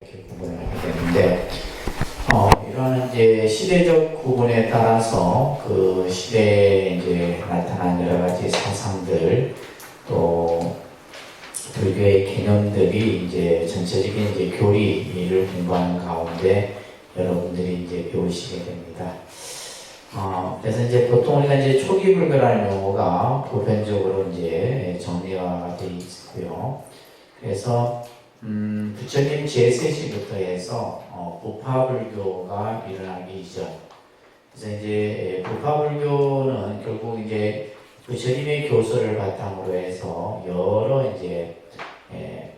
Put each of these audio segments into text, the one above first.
이렇게 구분을 하게 되는데, 이런 이제 시대적 구분에 따라서 그 시대에 이제 나타난 여러 가지 사상들, 또 불교의 개념들이 이제 전체적인 이제 교리를 공부하는 가운데 여러분들이 이제 배우시게 됩니다. 그래서 이제 보통 우리가 이제 초기 불교라는 용어가 보편적으로 이제 정리가 되어 있고요. 그래서 부처님 제3시부터 해서 부파불교가 일어나기 이전. 그래서 이제 부파불교는 결국 이제 부처님의 교설을 바탕으로 해서 여러 이제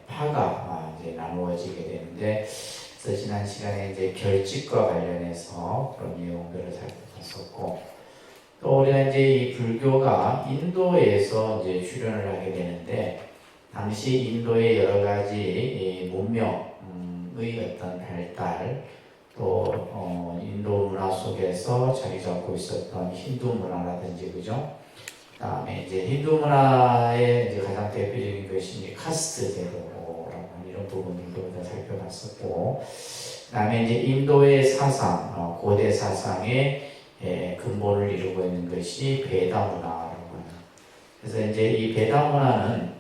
파가 이제 나누어지게 되는데, 그래서 지난 시간에 이제 결집과 관련해서 그런 내용들을 살펴봤었고, 또 우리가 이제 이 불교가 인도에서 이제 출현을 하게 되는데, 당시 인도의 여러 가지 문명의 어떤 발달, 또 인도 문화 속에서 자리 잡고 있었던 힌두 문화라든지, 그죠? 그다음에 이제 힌두 문화의 이제 가장 대표적인 것이 이제 카스트 제도라고 하는 이런 부분들도 우리가 살펴봤었고, 그다음에 이제 인도의 사상, 고대 사상의 근본을 이루고 있는 것이 베다 문화라고 하는. 그래서 이제 이 베다 문화는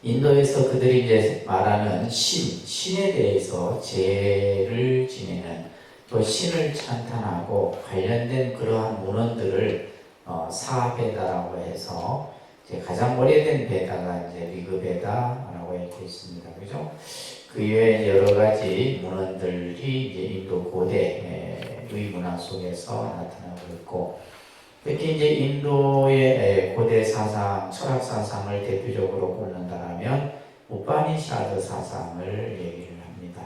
인도에서 그들이 이제 말하는 신에 대해서 제를 지내는, 또 신을 찬탄하고 관련된 그러한 문헌들을 사베다라고 해서 이제 가장 오래된 베다가 이제 리그베다라고 이렇게 있습니다. 그죠? 그 이외에 여러 가지 문헌들이 이제 인도 고대의 문화 속에서 나타나고 있고, 특히 이제 인도의 고대 사상, 철학 사상을 대표적으로 꼽는다면 우파니샤드 사상을 얘기를 합니다.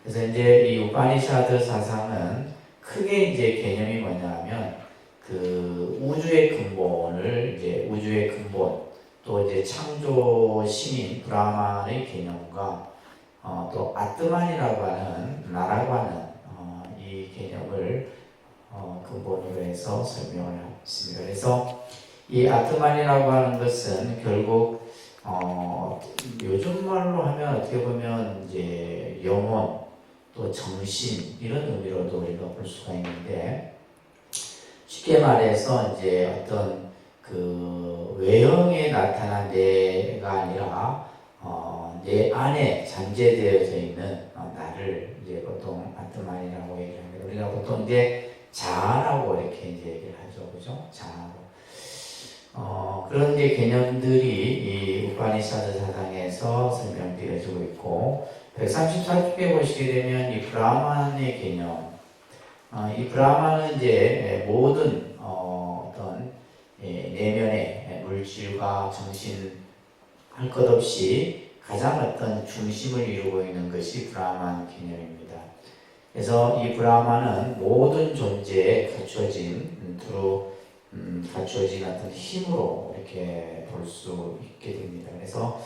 그래서 이제 이 우파니샤드 사상은 크게 이제 개념이 뭐냐면 그 우주의 근본을 우주의 근본, 또 이제 창조 신인 브라만의 개념과 또 아트만이라고 하는 나라고 하는 이 개념을 근본으로 해서 설명을 했습니다. 그래서 이 아트만이라고 하는 것은 결국 요즘 말로 하면 어떻게 보면 이제 영혼, 또 정신 이런 의미로도 우리가 볼 수가 있는데, 쉽게 말해서 이제 어떤 그 외형에 나타난 내가 아니라 내 안에 잠재되어져 있는 나를 이제 보통 아트만이라고 얘기를 합니다. 우리가 보통 이제 자아라고 이렇게 이제 얘기를 하죠, 그죠? 자아로. 그런 이제 개념들이 이 우파니샤드 사상에서 설명되어지고 있고, 134쪽에 보시게 되면 이 브라만의 개념, 이 브라만은 이제 모든 어떤 내면의 물질과 정신 할 것 없이 가장 어떤 중심을 이루고 있는 것이 브라만 개념입니다. 그래서 이 브라만은 모든 존재에 갖춰진 갖춰진 어떤 힘으로 이렇게 볼 수 있게 됩니다. 그래서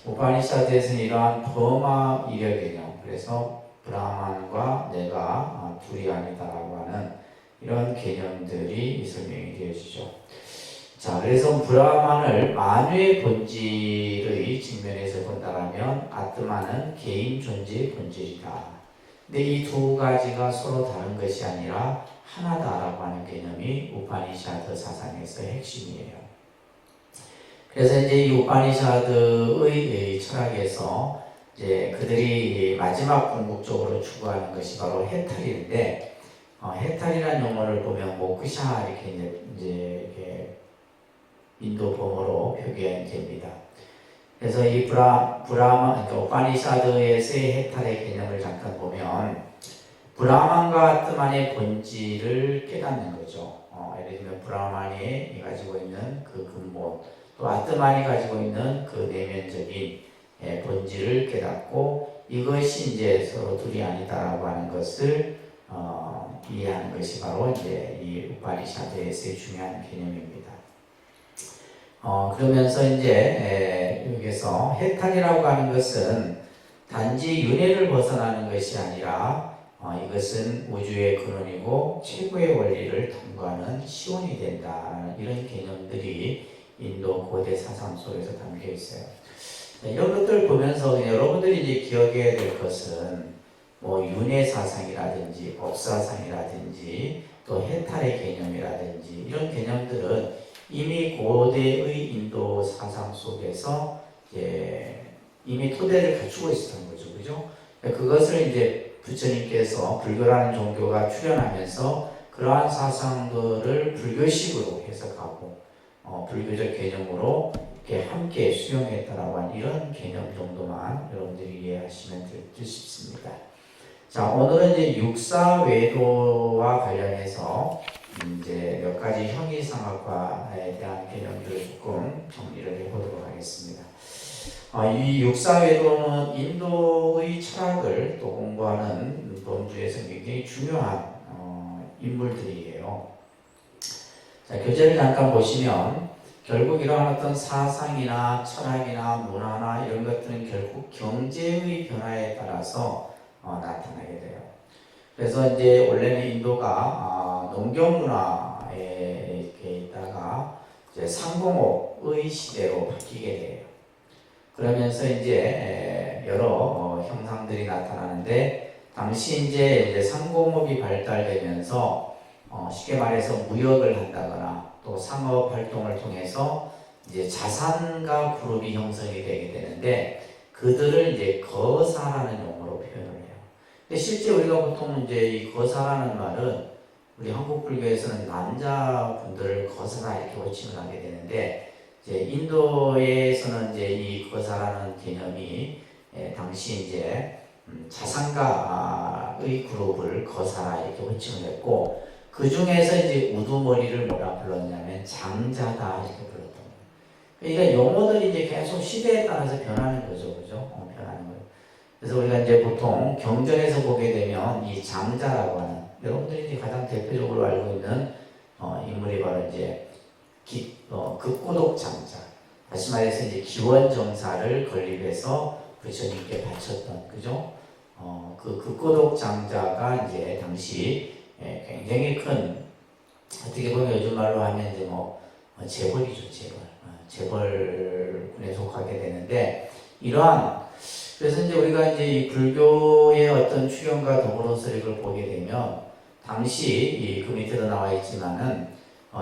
우파니샤드에서는 이러한 범아 이려 개념, 그래서 브라만과 내가 둘이 아니다라고 하는 이런 개념들이 설명이 되어지죠. 자, 그래서 브라만을 만유의 본질의 측면에서 본다면 아트마는 개인 존재의 본질이다. 근데 이 두 가지가 서로 다른 것이 아니라 하나다라고 하는 개념이 우파니샤드 사상에서의 핵심이에요. 그래서 이제 이 우파니샤드의 철학에서 이제 그들이 마지막 궁극적으로 추구하는 것이 바로 해탈인데, 해탈이라는 용어를 보면 모크샤 이렇게 인도 범어로 표기됩니다. 그래서 이 그러니까 우파니샤드에서의 해탈의 개념을 잠깐 보면, 브라만과 아트만의 본질을 깨닫는 거죠. 예를 들면 브라만이 가지고 있는 그 근본, 또 아트만이 가지고 있는 그 내면적인 본질을 깨닫고, 이것이 이제 서로 둘이 아니다라고 하는 것을 이해하는 것이 바로 이제 이 우파니샤드에서의 중요한 개념입니다. 그러면서 이제 여기서 해탈이라고 하는 것은 단지 윤회를 벗어나는 것이 아니라 이것은 우주의 근원이고 최고의 원리를 탐구하는 시온이 된다, 이런 개념들이 인도 고대 사상 속에서 담겨 있어요. 자, 이런 것들을 보면서 여러분들이 이제 기억해야 될 것은 뭐 윤회 사상이라든지 법사상이라든지 또 해탈의 개념이라든지 이런 개념들은 이미 고대의 인도 사상 속에서 이제 이미 토대를 갖추고 있었던 거죠, 그죠? 그것을 이제 부처님께서 불교라는 종교가 출현하면서 그러한 사상들을 불교식으로 해석하고 불교적 개념으로 이렇게 함께 수용했다라고 하는 이런 개념 정도만 여러분들이 이해하시면 될 싶습니다. 자, 오늘은 이제 육사외도와 관련해서 이제 몇 가지 형이상학과에 대한 개념들을 조금 정리를 해보도록 하겠습니다. 이 육사외도는 인도의 철학을 또 공부하는 본주에서 굉장히 중요한 인물들이에요. 자, 교재를 잠깐 보시면 결국 이러한 어떤 사상이나 철학이나 문화나 이런 것들은 결국 경제의 변화에 따라서 나타나게 돼요. 그래서 이제 원래는 인도가 농경 문화에 이렇게 있다가 이제 상공업의 시대로 바뀌게 돼요. 그러면서 이제 여러 형상들이 나타나는데 당시 이제 상공업이 발달되면서 쉽게 말해서 무역을 한다거나 또 상업 활동을 통해서 이제 자산가 그룹이 형성이 되게 되는데 그들을 이제 거사라는 용어로 표현을 해요. 근데 실제 우리가 보통 이제 이 거사라는 말은 우리 한국 불교에서는 남자분들을 거사라 이렇게 호칭을 하게 되는데 이제 인도에서는 이제 이 거사라는 개념이 당시 이제 자산가의 그룹을 거사라 이렇게 호칭을 했고 그 중에서 이제 우두머리를 뭐라 불렀냐면 장자다 이렇게 불렀던 거예요. 그러니까 용어들이 이제 계속 시대에 따라서 변하는 거죠, 그죠? 변하는 거예요. 그래서 우리가 이제 보통 경전에서 보게 되면 이 장자라고 하는 여러분들이 이제 가장 대표적으로 알고 있는 인물이 바로 이제 극고독 장자. 다시 말해서 이제 기원정사를 건립해서 부처님께 바쳤던 그죠? 그 극고독 장자가 이제 당시 굉장히 큰 어떻게 보면 요즘 말로 하면 이제 재벌이죠, 재벌군에 속하게 되는데 이러한 그래서 이제 우리가 이제 이 불교의 어떤 출현과 더불어서 이걸 보게 되면 당시 그 밑에도 나와 있지만은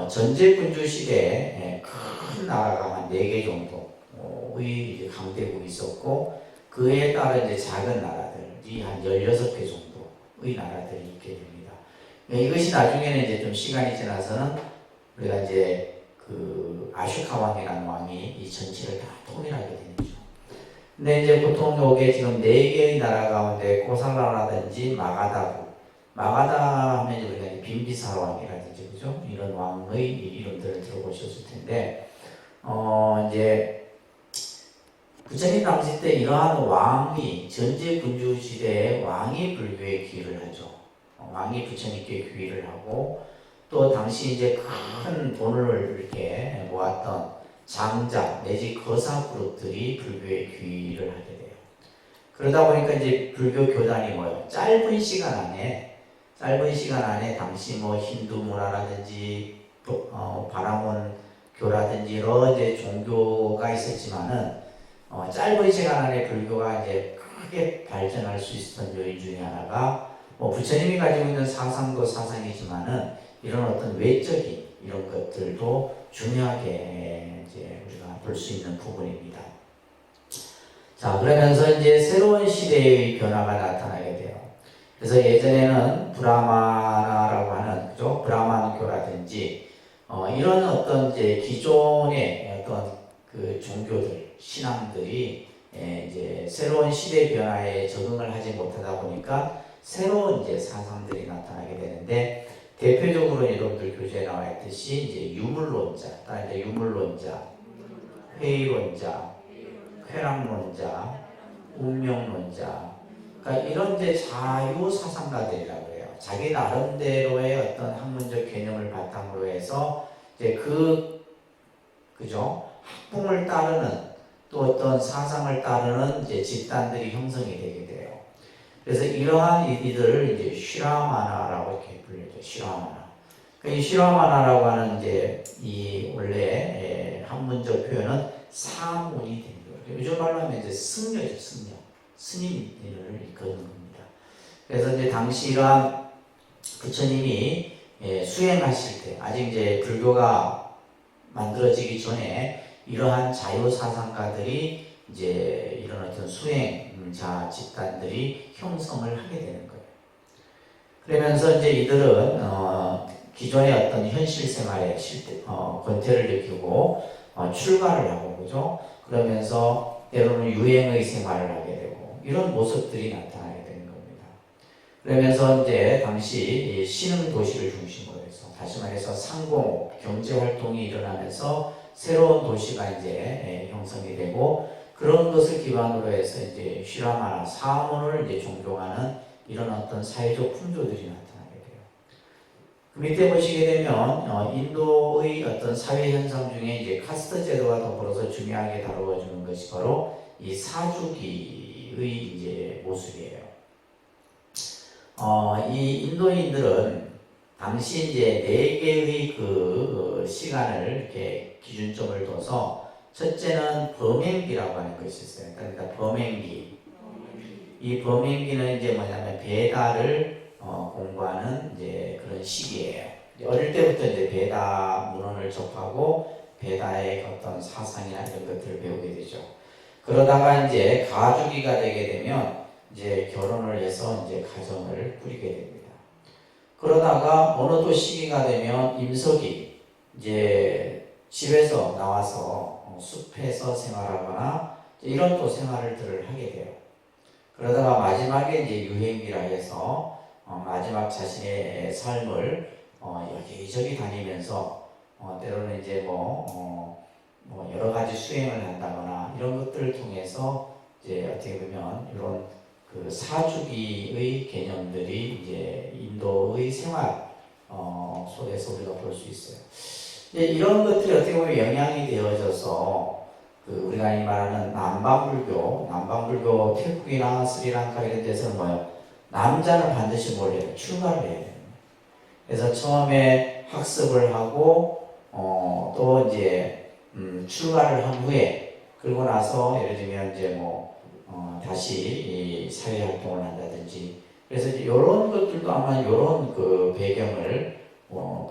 전제군주 시대에 큰 나라가 한 4개 정도의 강대국이 있었고 그에 따라 이제 작은 나라들이 한 16개 정도의 나라들이 있게 됩니다. 이것이 나중에는 이제 좀 시간이 지나서는 우리가 이제 그 아쇼카 왕이라는 왕이 이 전체를 다 통일하게 되는 거죠. 근데 이제 보통 요게 지금 4개의 나라 가운데 고살라라든지 마가다 하면 우리가 이제 빈비사라 왕이라든지 그죠? 이런 왕의 이름들을 들어보셨을 텐데 이제 부처님 당시 때 이러한 왕이 전제군주 시대에 왕이 불교에 귀의를 하죠. 왕이 부처님께 귀의를 하고 또 당시 이제 큰 돈을 이렇게 모았던 장자 내지 거사 그룹들이 불교에 귀의를 하게 돼요. 그러다 보니까 이제 불교 교단이 뭐예요? 짧은 시간 안에 당시 힌두 문화라든지 바라몬 교라든지 여러 이제 종교가 있었지만은 짧은 시간 안에 불교가 이제 크게 발전할 수 있었던 요인 중에 하나가 부처님이 가지고 있는 사상도 사상이지만은 이런 어떤 외적인 이런 것들도 중요하게 이제 우리가 볼 수 있는 부분입니다. 자, 그러면서 이제 새로운 시대의 변화가 나타나게 돼요. 그래서 예전에는 브라마나라고 하는 그죠? 브라만교라든지 이런 어떤 이제 기존의 어떤 그 종교들, 신앙들이 이제 새로운 시대 변화에 적응을 하지 못하다 보니까 새로운 이제 사상들이 나타나게 되는데 대표적으로 여러분들 교재에 나와 있듯이 이제 유물론자, 이제 유물론자, 회의론자, 쾌락론자, 운명론자, 그러니까 이런 이제 자유 사상가들이라고 해요. 자기 나름대로의 어떤 학문적 개념을 바탕으로 해서 이제 그죠? 학풍을 따르는 또 어떤 사상을 따르는 이제 집단들이 형성이 되게 돼요. 그래서 이러한 이들을 이제 쉬라마나라고 이렇게 불리죠. 쉬라마나. 이 쉬라마나라고 하는 이제 이 원래 학문적 표현은 사문이 된 거예요. 요즘 말로 하면 이제 승려죠, 승려. 스님을 이끄는 겁니다. 그래서 이제 당시 이러한 부처님이 수행하실 때, 아직 이제 불교가 만들어지기 전에 이러한 자유사상가들이 이제 이런 어떤 수행자 집단들이 형성을 하게 되는 거예요. 그러면서 이제 이들은 기존의 어떤 현실 생활에 권태를 느끼고 출가를 하고, 그죠? 그러면서 때로는 유행의 생활을 하게 되고, 이런 모습들이 나타나게 되는 겁니다. 그러면서 이제 당시 신흥 도시를 중심으로 해서, 다시 말해서 상공업, 경제 활동이 일어나면서 새로운 도시가 이제 형성이 되고, 그런 것을 기반으로 해서 이제 슈라마나 사문을 이제 존경하는 이런 어떤 사회적 풍조들이 나타나게 돼요. 그 밑에 보시게 되면 인도의 어떤 사회 현상 중에 이제 카스트 제도와 더불어서 중요하게 다루어지는 것이 바로 이 사주기의 이제 모습이에요. 이 인도인들은 당시 이제 4개의 그 시간을 이렇게 기준점을 둬서, 첫째는 범행기라고 하는 것이 있어요. 그러니까 범행기. 이 범행기는 이제 뭐냐면 베다를 공부하는 이제 그런 시기예요. 어릴 때부터 이제 베다 문헌을 접하고 베다의 어떤 사상이나 이런 것들을 배우게 되죠. 그러다가 이제 가주기가 되게 되면 이제 결혼을 해서 이제 가정을 꾸리게 됩니다. 그러다가 어느 또 시기가 되면 임석기, 이제 집에서 나와서 숲에서 생활하거나 이런 또 생활들을 하게 돼요. 그러다가 마지막에 이제 유행기라 해서 마지막 자신의 삶을 여기저기 다니면서 때로는 이제 뭐 여러 가지 수행을 한다거나 이런 것들을 통해서 이제 어떻게 보면 이런 그 사주기의 개념들이 이제 인도의 생활 속에서 우리가 볼 수 있어요. 이제 이런 것들이 어떻게 보면 영향이 되어져서 그 우리가 이 말하는 남방불교, 태국이나 스리랑카 이런 데서는 뭐예요? 남자는 반드시 뭘 해요? 출가를 해야 돼요. 그래서 처음에 학습을 하고 또 이제 출가를 한 후에, 그러고 나서 예를 들면 이제 다시 이 사회 활동을 한다든지, 그래서 이제 이런 것들도 아마 이런 그 배경을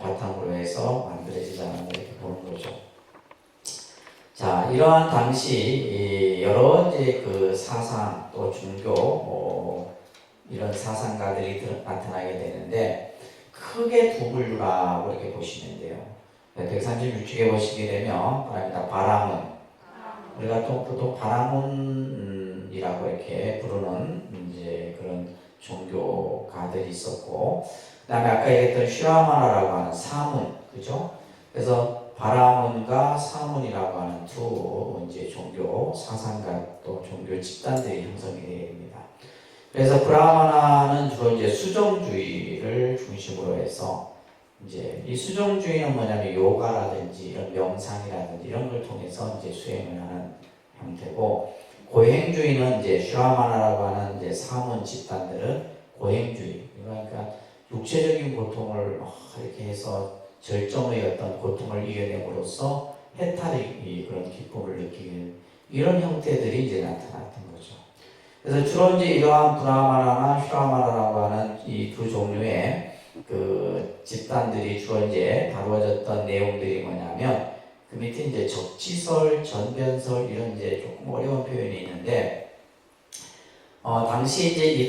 바탕으로 해서 만들어지지 않았나 이렇게 보는 거죠. 자, 이러한 당시 여러 이제 그 사상 또 종교 이런 사상가들이 나타나게 되는데, 크게 두 분류라고 이렇게 보시면 돼요. 136쪽에 보시게 되면 바라문, 우리가 또 보통 바라문이라고 이렇게 부르는 이제 그런 종교가들이 있었고, 그 다음에 아까 얘기했던 슈라마나라고 하는 사문, 그죠? 그래서 바라문과 사문이라고 하는 두 이제 종교 사상가 또 종교 집단들이 형성이 되게 됩니다. 그래서 브라마나는 주로 이제 수정주의를 중심으로 해서, 이제 이 수정주의는 뭐냐면 요가라든지 이런 명상이라든지 이런 걸 통해서 이제 수행을 하는 형태고, 고행주의는 이제 슈라마나라고 하는 이제 사문 집단들은 고행주의, 그러니까 육체적인 고통을 이렇게 해서 절정의 어떤 고통을 이겨냄으로써 해탈의 그런 기쁨을 느끼는 이런 형태들이 이제 나타났던 거죠. 그래서 주로 이제 이러한 브라마나나 슈라마나라고 하는 이 두 종류의 그 집단들이 주로 이제 다루어졌던 내용들이 뭐냐면, 그 밑에 이제 적지설, 전변설 이런 이제 조금 어려운 표현이 있는데, 당시 이제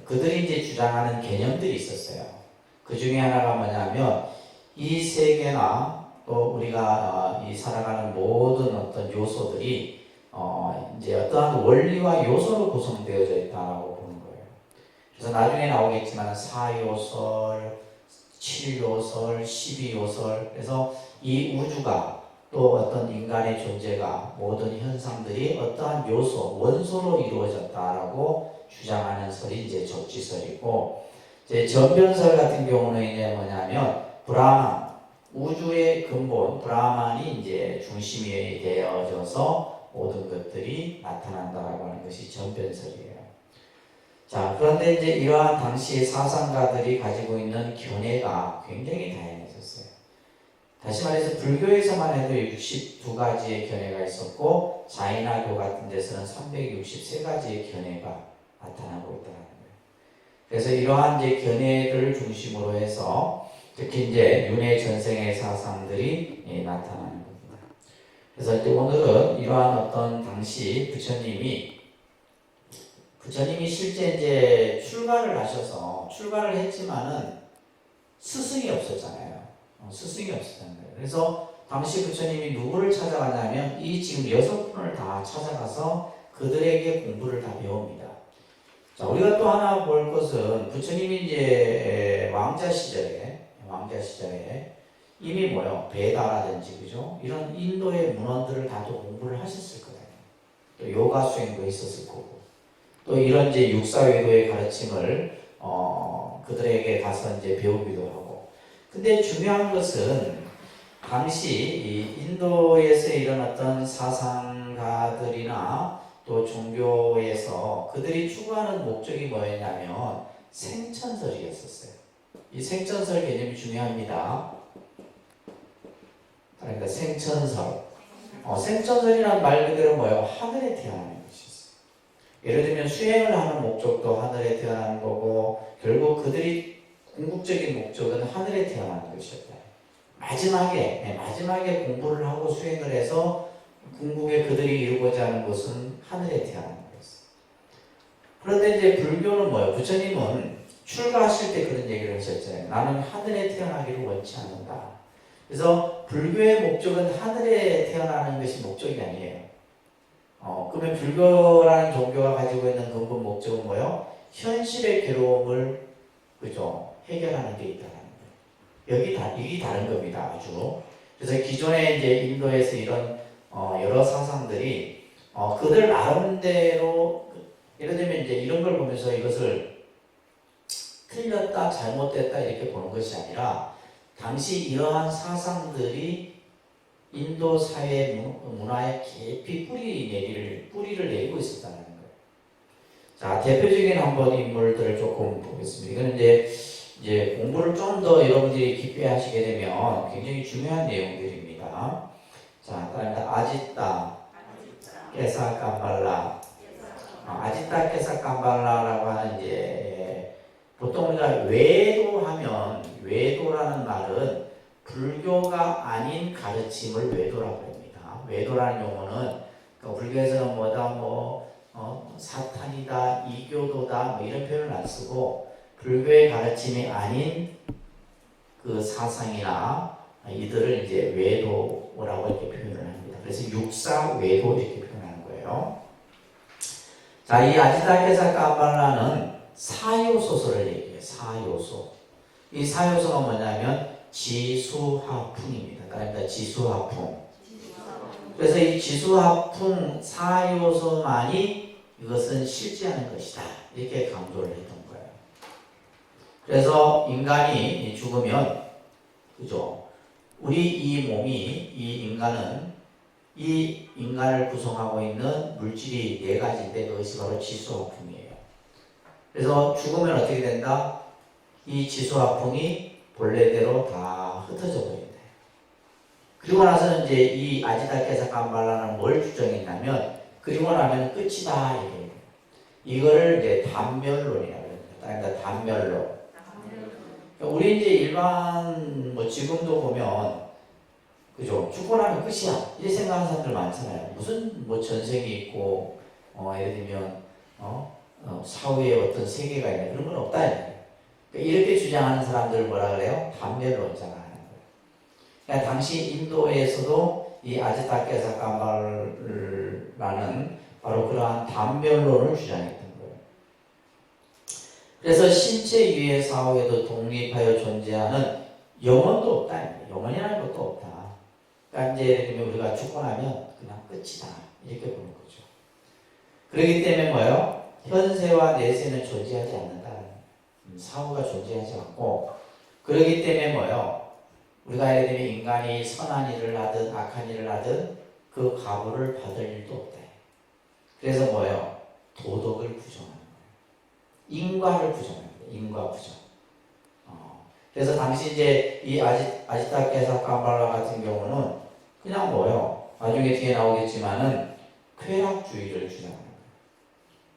그들이 이제 주장하는 개념들이 있었어요. 그 중에 하나가 뭐냐면, 이 세계나 또 우리가 이 살아가는 모든 어떤 요소들이 이제 어떠한 원리와 요소로 구성되어져 있다고 보는 거예요. 그래서 나중에 나오겠지만 4요설, 7요설, 12요설, 그래서 이 우주가 또 어떤 인간의 존재가 모든 현상들이 어떠한 요소, 원소로 이루어졌다라고 주장하는 설이 이제 적지설이고, 이제 전변설 같은 경우는 이제 뭐냐면 브라만, 우주의 근본 브라만이 이제 중심이 되어져서 모든 것들이 나타난다라고 하는 것이 전변설이에요. 자, 그런데 이제 이러한 당시의 사상가들이 가지고 있는 견해가 굉장히 다양했었어요. 다시 말해서 불교에서만 해도 62가지의 견해가 있었고 자이나교 같은 데서는 363가지의 견해가 나타나고 있다는 거예요. 그래서 이러한 이제 견해를 중심으로 해서 특히 이제 윤회 전생의 사상들이 나타나는 겁니다. 그래서 이제 오늘은 이러한 어떤 당시 부처님이 실제 이제 출가를 하셔서 출가를 했지만은 스승이 없었잖아요. 스승이 없었잖아요. 그래서 당시 부처님이 누구를 찾아가냐면 이 지금 6분을 다 찾아가서 그들에게 공부를 다 배웁니다. 자, 우리가 또 하나 볼 것은 부처님이 이제 왕자 시절에 이미 뭐요? 베다라든지 그죠? 이런 인도의 문헌들을 다도 공부를 하셨을 거예요. 또 요가 수행도 있었을 거고. 또 이런 이제 육사외도의 가르침을 그들에게 가서 이제 배우기도 하고. 근데 중요한 것은 당시 이 인도에서 이런 어떤 사상가들이나 또 종교에서 그들이 추구하는 목적이 뭐였냐면 생천설이었었어요. 이 생천설 개념이 중요합니다. 그러니까 생천설. 생천설이라는 말 그대로 뭐예요? 하늘에 태어나는 것이 있어요. 예를 들면 수행을 하는 목적도 하늘에 태어나는 거고 결국 그들이 궁극적인 목적은 하늘에 태어나는 것이었다. 마지막에 공부를 하고 수행을 해서 궁극에 그들이 이루고자 하는 것은 하늘에 태어나는 거였어요. 그런데 이제 불교는 뭐예요? 부처님은 출가하실 때 그런 얘기를 하셨잖아요. 나는 하늘에 태어나기를 원치 않는다. 그래서 불교의 목적은 하늘에 태어나는 것이 목적이 아니에요. 그러면 불교라는 종교가 가지고 있는 근본 목적은 뭐예요? 현실의 괴로움을 그죠? 해결하는 데 있다는 거예요. 이게 다른 겁니다. 아주. 그래서 기존에 이제 인도에서 이런 여러 사상들이 그들 나름대로 예를 들면 이제 이런 걸 보면서 이것을 틀렸다, 잘못됐다 이렇게 보는 것이 아니라 당시 이러한 사상들이 인도 사회 문화에 깊이 뿌리를 내리고 있었다는 거예요. 자, 대표적인 한번 인물들을 조금 보겠습니다. 이거는 이제 공부를 좀 더 여러분들이 깊이 하시게 되면 굉장히 중요한 내용들입니다. 자, 따라합니다. 아지따 깨사깜발라. 아지따 깨사깜발라라고 하는 이제 보통 우리가 외도라는 말은 불교가 아닌 가르침을 외도라고 합니다. 외도라는 용어는 그러니까 불교에서는 사탄이다, 이교도다 이런 표현을 안 쓰고 불교의 가르침이 아닌 그 사상이나 이들을 이제 외도라고 이렇게 표현을 합니다. 그래서 육사 외도 이렇게 표현하는 거예요. 자, 이 아지타케사 깜발라는 사요소설을 얘기해요. 사요소. 이 사요소가 뭐냐면 지수하풍입니다. 그러니까 지수하풍. 그래서 이 지수하풍 사요소만이 이것은 실제하는 것이다. 이렇게 강조를 했던 거예요. 그래서 인간이 죽으면, 그죠? 이 인간을 구성하고 있는 물질이 4가지인데 그것이 바로 지수화풍이에요. 그래서 죽으면 어떻게 된다? 이 지수화풍이 본래대로 다 흩어져 버린다. 그리고 나서는 이제 이 아지타케사 깜발라는 뭘 주장했냐면 그리고 나면 끝이다. 이거를 이제 단멸론이라고 합니다. 그러니까 단멸론. 우리 이제 일반 지금도 보면 그죠? 죽고 나면 끝이야. 이렇게 생각하는 사람들 많잖아요. 무슨 전생이 있고 예를 들면 사후에 어떤 세계가 있는 그런 건 없다. 그러니까 이렇게 주장하는 사람들을 뭐라 그래요? 단멸론자가 하는 거예요. 그러니까 당시 인도에서도 이 아지타케사 깜발라는 바로 그러한 단멸론을 주장했던 거예요. 그래서 신체 위의 사후에도 독립하여 존재하는 영혼도 없다. 영혼이라는 것도 없다. 그러니까 이제 예를 들면 우리가 죽고 나면 그냥 끝이다. 이렇게 보는 거죠. 그렇기 때문에 뭐예요? 현세와 내세는 존재하지 않는다. 사후가 존재하지 않고 그렇기 때문에 뭐예요? 우리가 예를 들면 인간이 선한 일을 하든 악한 일을 하든 그 가보를 받을 일도 없다. 그래서 뭐예요? 도덕을 부정하는 거예요. 인과를 부정합니다. 인과 부정. 그래서 당시 이제 이 아지타케사 까발라 같은 경우는 그냥 뭐요? 나중에 뒤에 나오겠지만은 쾌락주의를 주장합니다.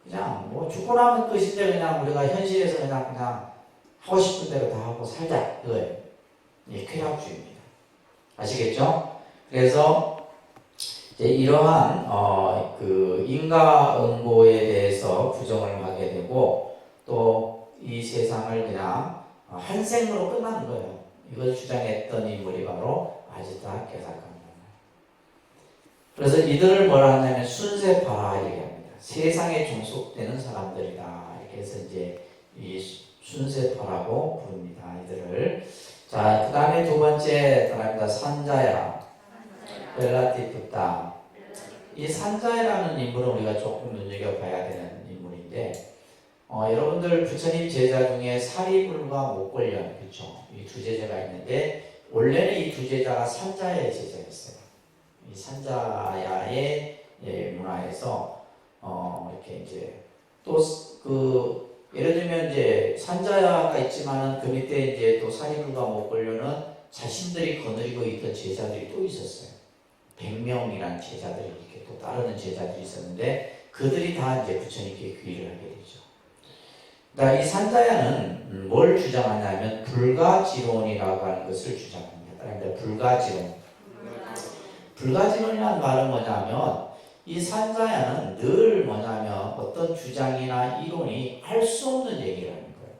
그냥 뭐 죽고 나면 끝인데 그냥 우리가 현실에서 그냥 하고 싶은 대로 다 하고 살자. 그거예요. 이 쾌락주의입니다. 아시겠죠? 그래서 이제 이러한 그 인과응보에 대해서 부정을 하게 되고 또 이 세상을 그냥 한 생으로 끝나는 거예요. 이걸 주장했던 인물이 바로 아지타케사카입니다. 그래서 이들을 뭐라 하냐면 순세파라 얘기합니다. 세상에 종속되는 사람들이다. 이렇게 해서 이제 이 순세파라고 부릅니다. 이들을. 자, 그 다음에 두 번째 사람입니다. 산자야. 벨라티푸타. 이 산자야라는 인물은 우리가 조금 눈여겨봐야 되는 인물인데, 여러분들 부처님 제자 중에 사리불과 목걸련, 그렇죠? 이 두 제자가 있는데 원래는 이 두 제자가 산자야의 제자였어요. 이 산자야의 문화에서 이렇게 이제 또 그 예를 들면 이제 산자야가 있지만은 그 밑에 이제 또 사리불과 목걸련은 자신들이 거느리고 있던 제자들이 또 있었어요. 100명이란 제자들이 이렇게 또 따르는 제자들이 있었는데 그들이 다 이제 부처님께 귀의를 하게 되죠. 그러니까 이 산자야는 뭘 주장하냐면 불가지론이라고 하는 것을 주장합니다. 그러니까 불가지론. 불가지론이라는 말은 뭐냐면 이 산자야는 늘 뭐냐면 어떤 주장이나 이론이 할 수 없는 얘기를 하는 거예요.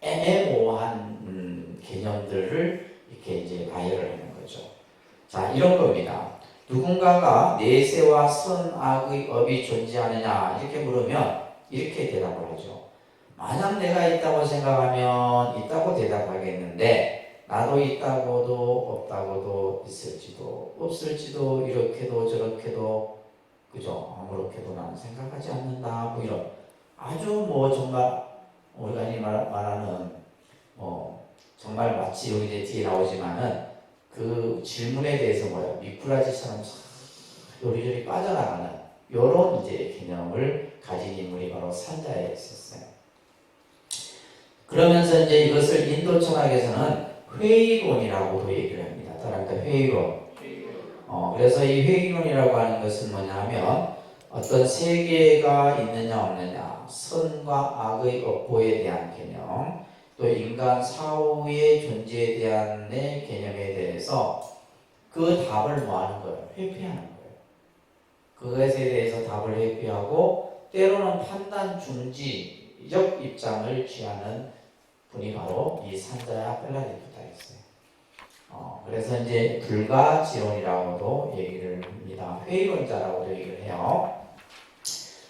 애매모호한 개념들을 이렇게 이제 가열을 하는 거죠. 자, 이런 겁니다. 누군가가 내세와 선악의 업이 존재하느냐 이렇게 물으면 이렇게 대답을 하죠. 만약 내가 있다고 생각하면 있다고 대답하겠는데 나도 있다고도 없다고도 있을지도 없을지도 이렇게도 저렇게도 그죠? 아무렇게도 나는 생각하지 않는다. 뭐 이런 아주 뭐 정말 우리가 말하는 정말 마치 여기 이제 뒤에 나오지만은 그 질문에 대해서 뭐야 미꾸라지처럼 요리조리 빠져나가는 이런 이제 개념을 가진 인물이 바로 산자야였었어요. 그러면서 이제 이것을 인도 철학에서는 회의론이라고도 얘기를 합니다. 따라합니다. 회의론. 그래서 이 회의론이라고 하는 것은 뭐냐면 어떤 세계가 있느냐 없느냐, 선과 악의 업보에 대한 개념, 또 인간 사후의 존재에 대한 개념에 대해서 그 답을 뭐 하는 거예요? 회피하는 거예요. 그것에 대해서 답을 회피하고 때로는 판단 중지적 입장을 취하는 분이 바로 이 산자야 벨라디푸타였어요. 그래서 이제 불가지론이라고도 얘기를 합니다. 회의론자라고도 얘기를 해요.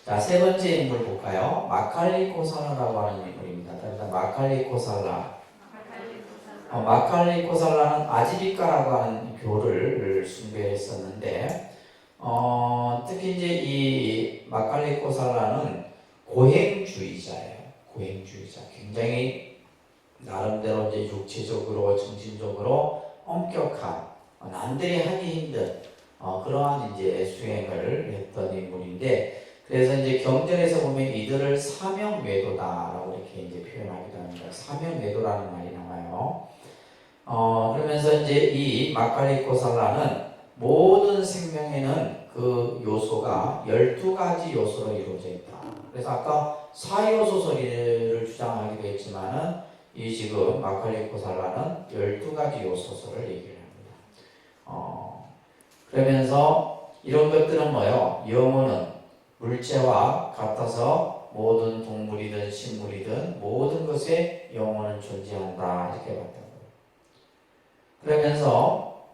자, 세 번째 인물 볼까요? 마칼리 코살라라고 하는 인물입니다. 일단 마칼리 코살라. 마칼리 코살라는 아지비카라고 하는 교를 숭배했었는데, 특히 이제 이 마칼리 코살라는 고행주의자예요. 고행주의자. 굉장히 나름대로 이제 육체적으로, 정신적으로 엄격한, 남들이 하기 힘든 그러한 이제 수행을 했던 인물인데, 그래서 이제 경전에서 보면 이들을 사명외도다라고 이렇게 이제 표현하기도 합니다. 사명외도라는 말이 나와요. 그러면서 이제 이 마칼리 코살라는 모든 생명에는 그 요소가 12가지 요소로 이루어져 있다. 그래서 아까 4요소설을 주장하기도 했지만은 이 지금 마칼리 코살라는 12가지 요소설을 얘기를 합니다. 그러면서 이런 것들은 뭐예요? 영혼은 물체와 같아서 모든 동물이든 식물이든 모든 것에 영혼은 존재한다. 이렇게 봤다고요. 그러면서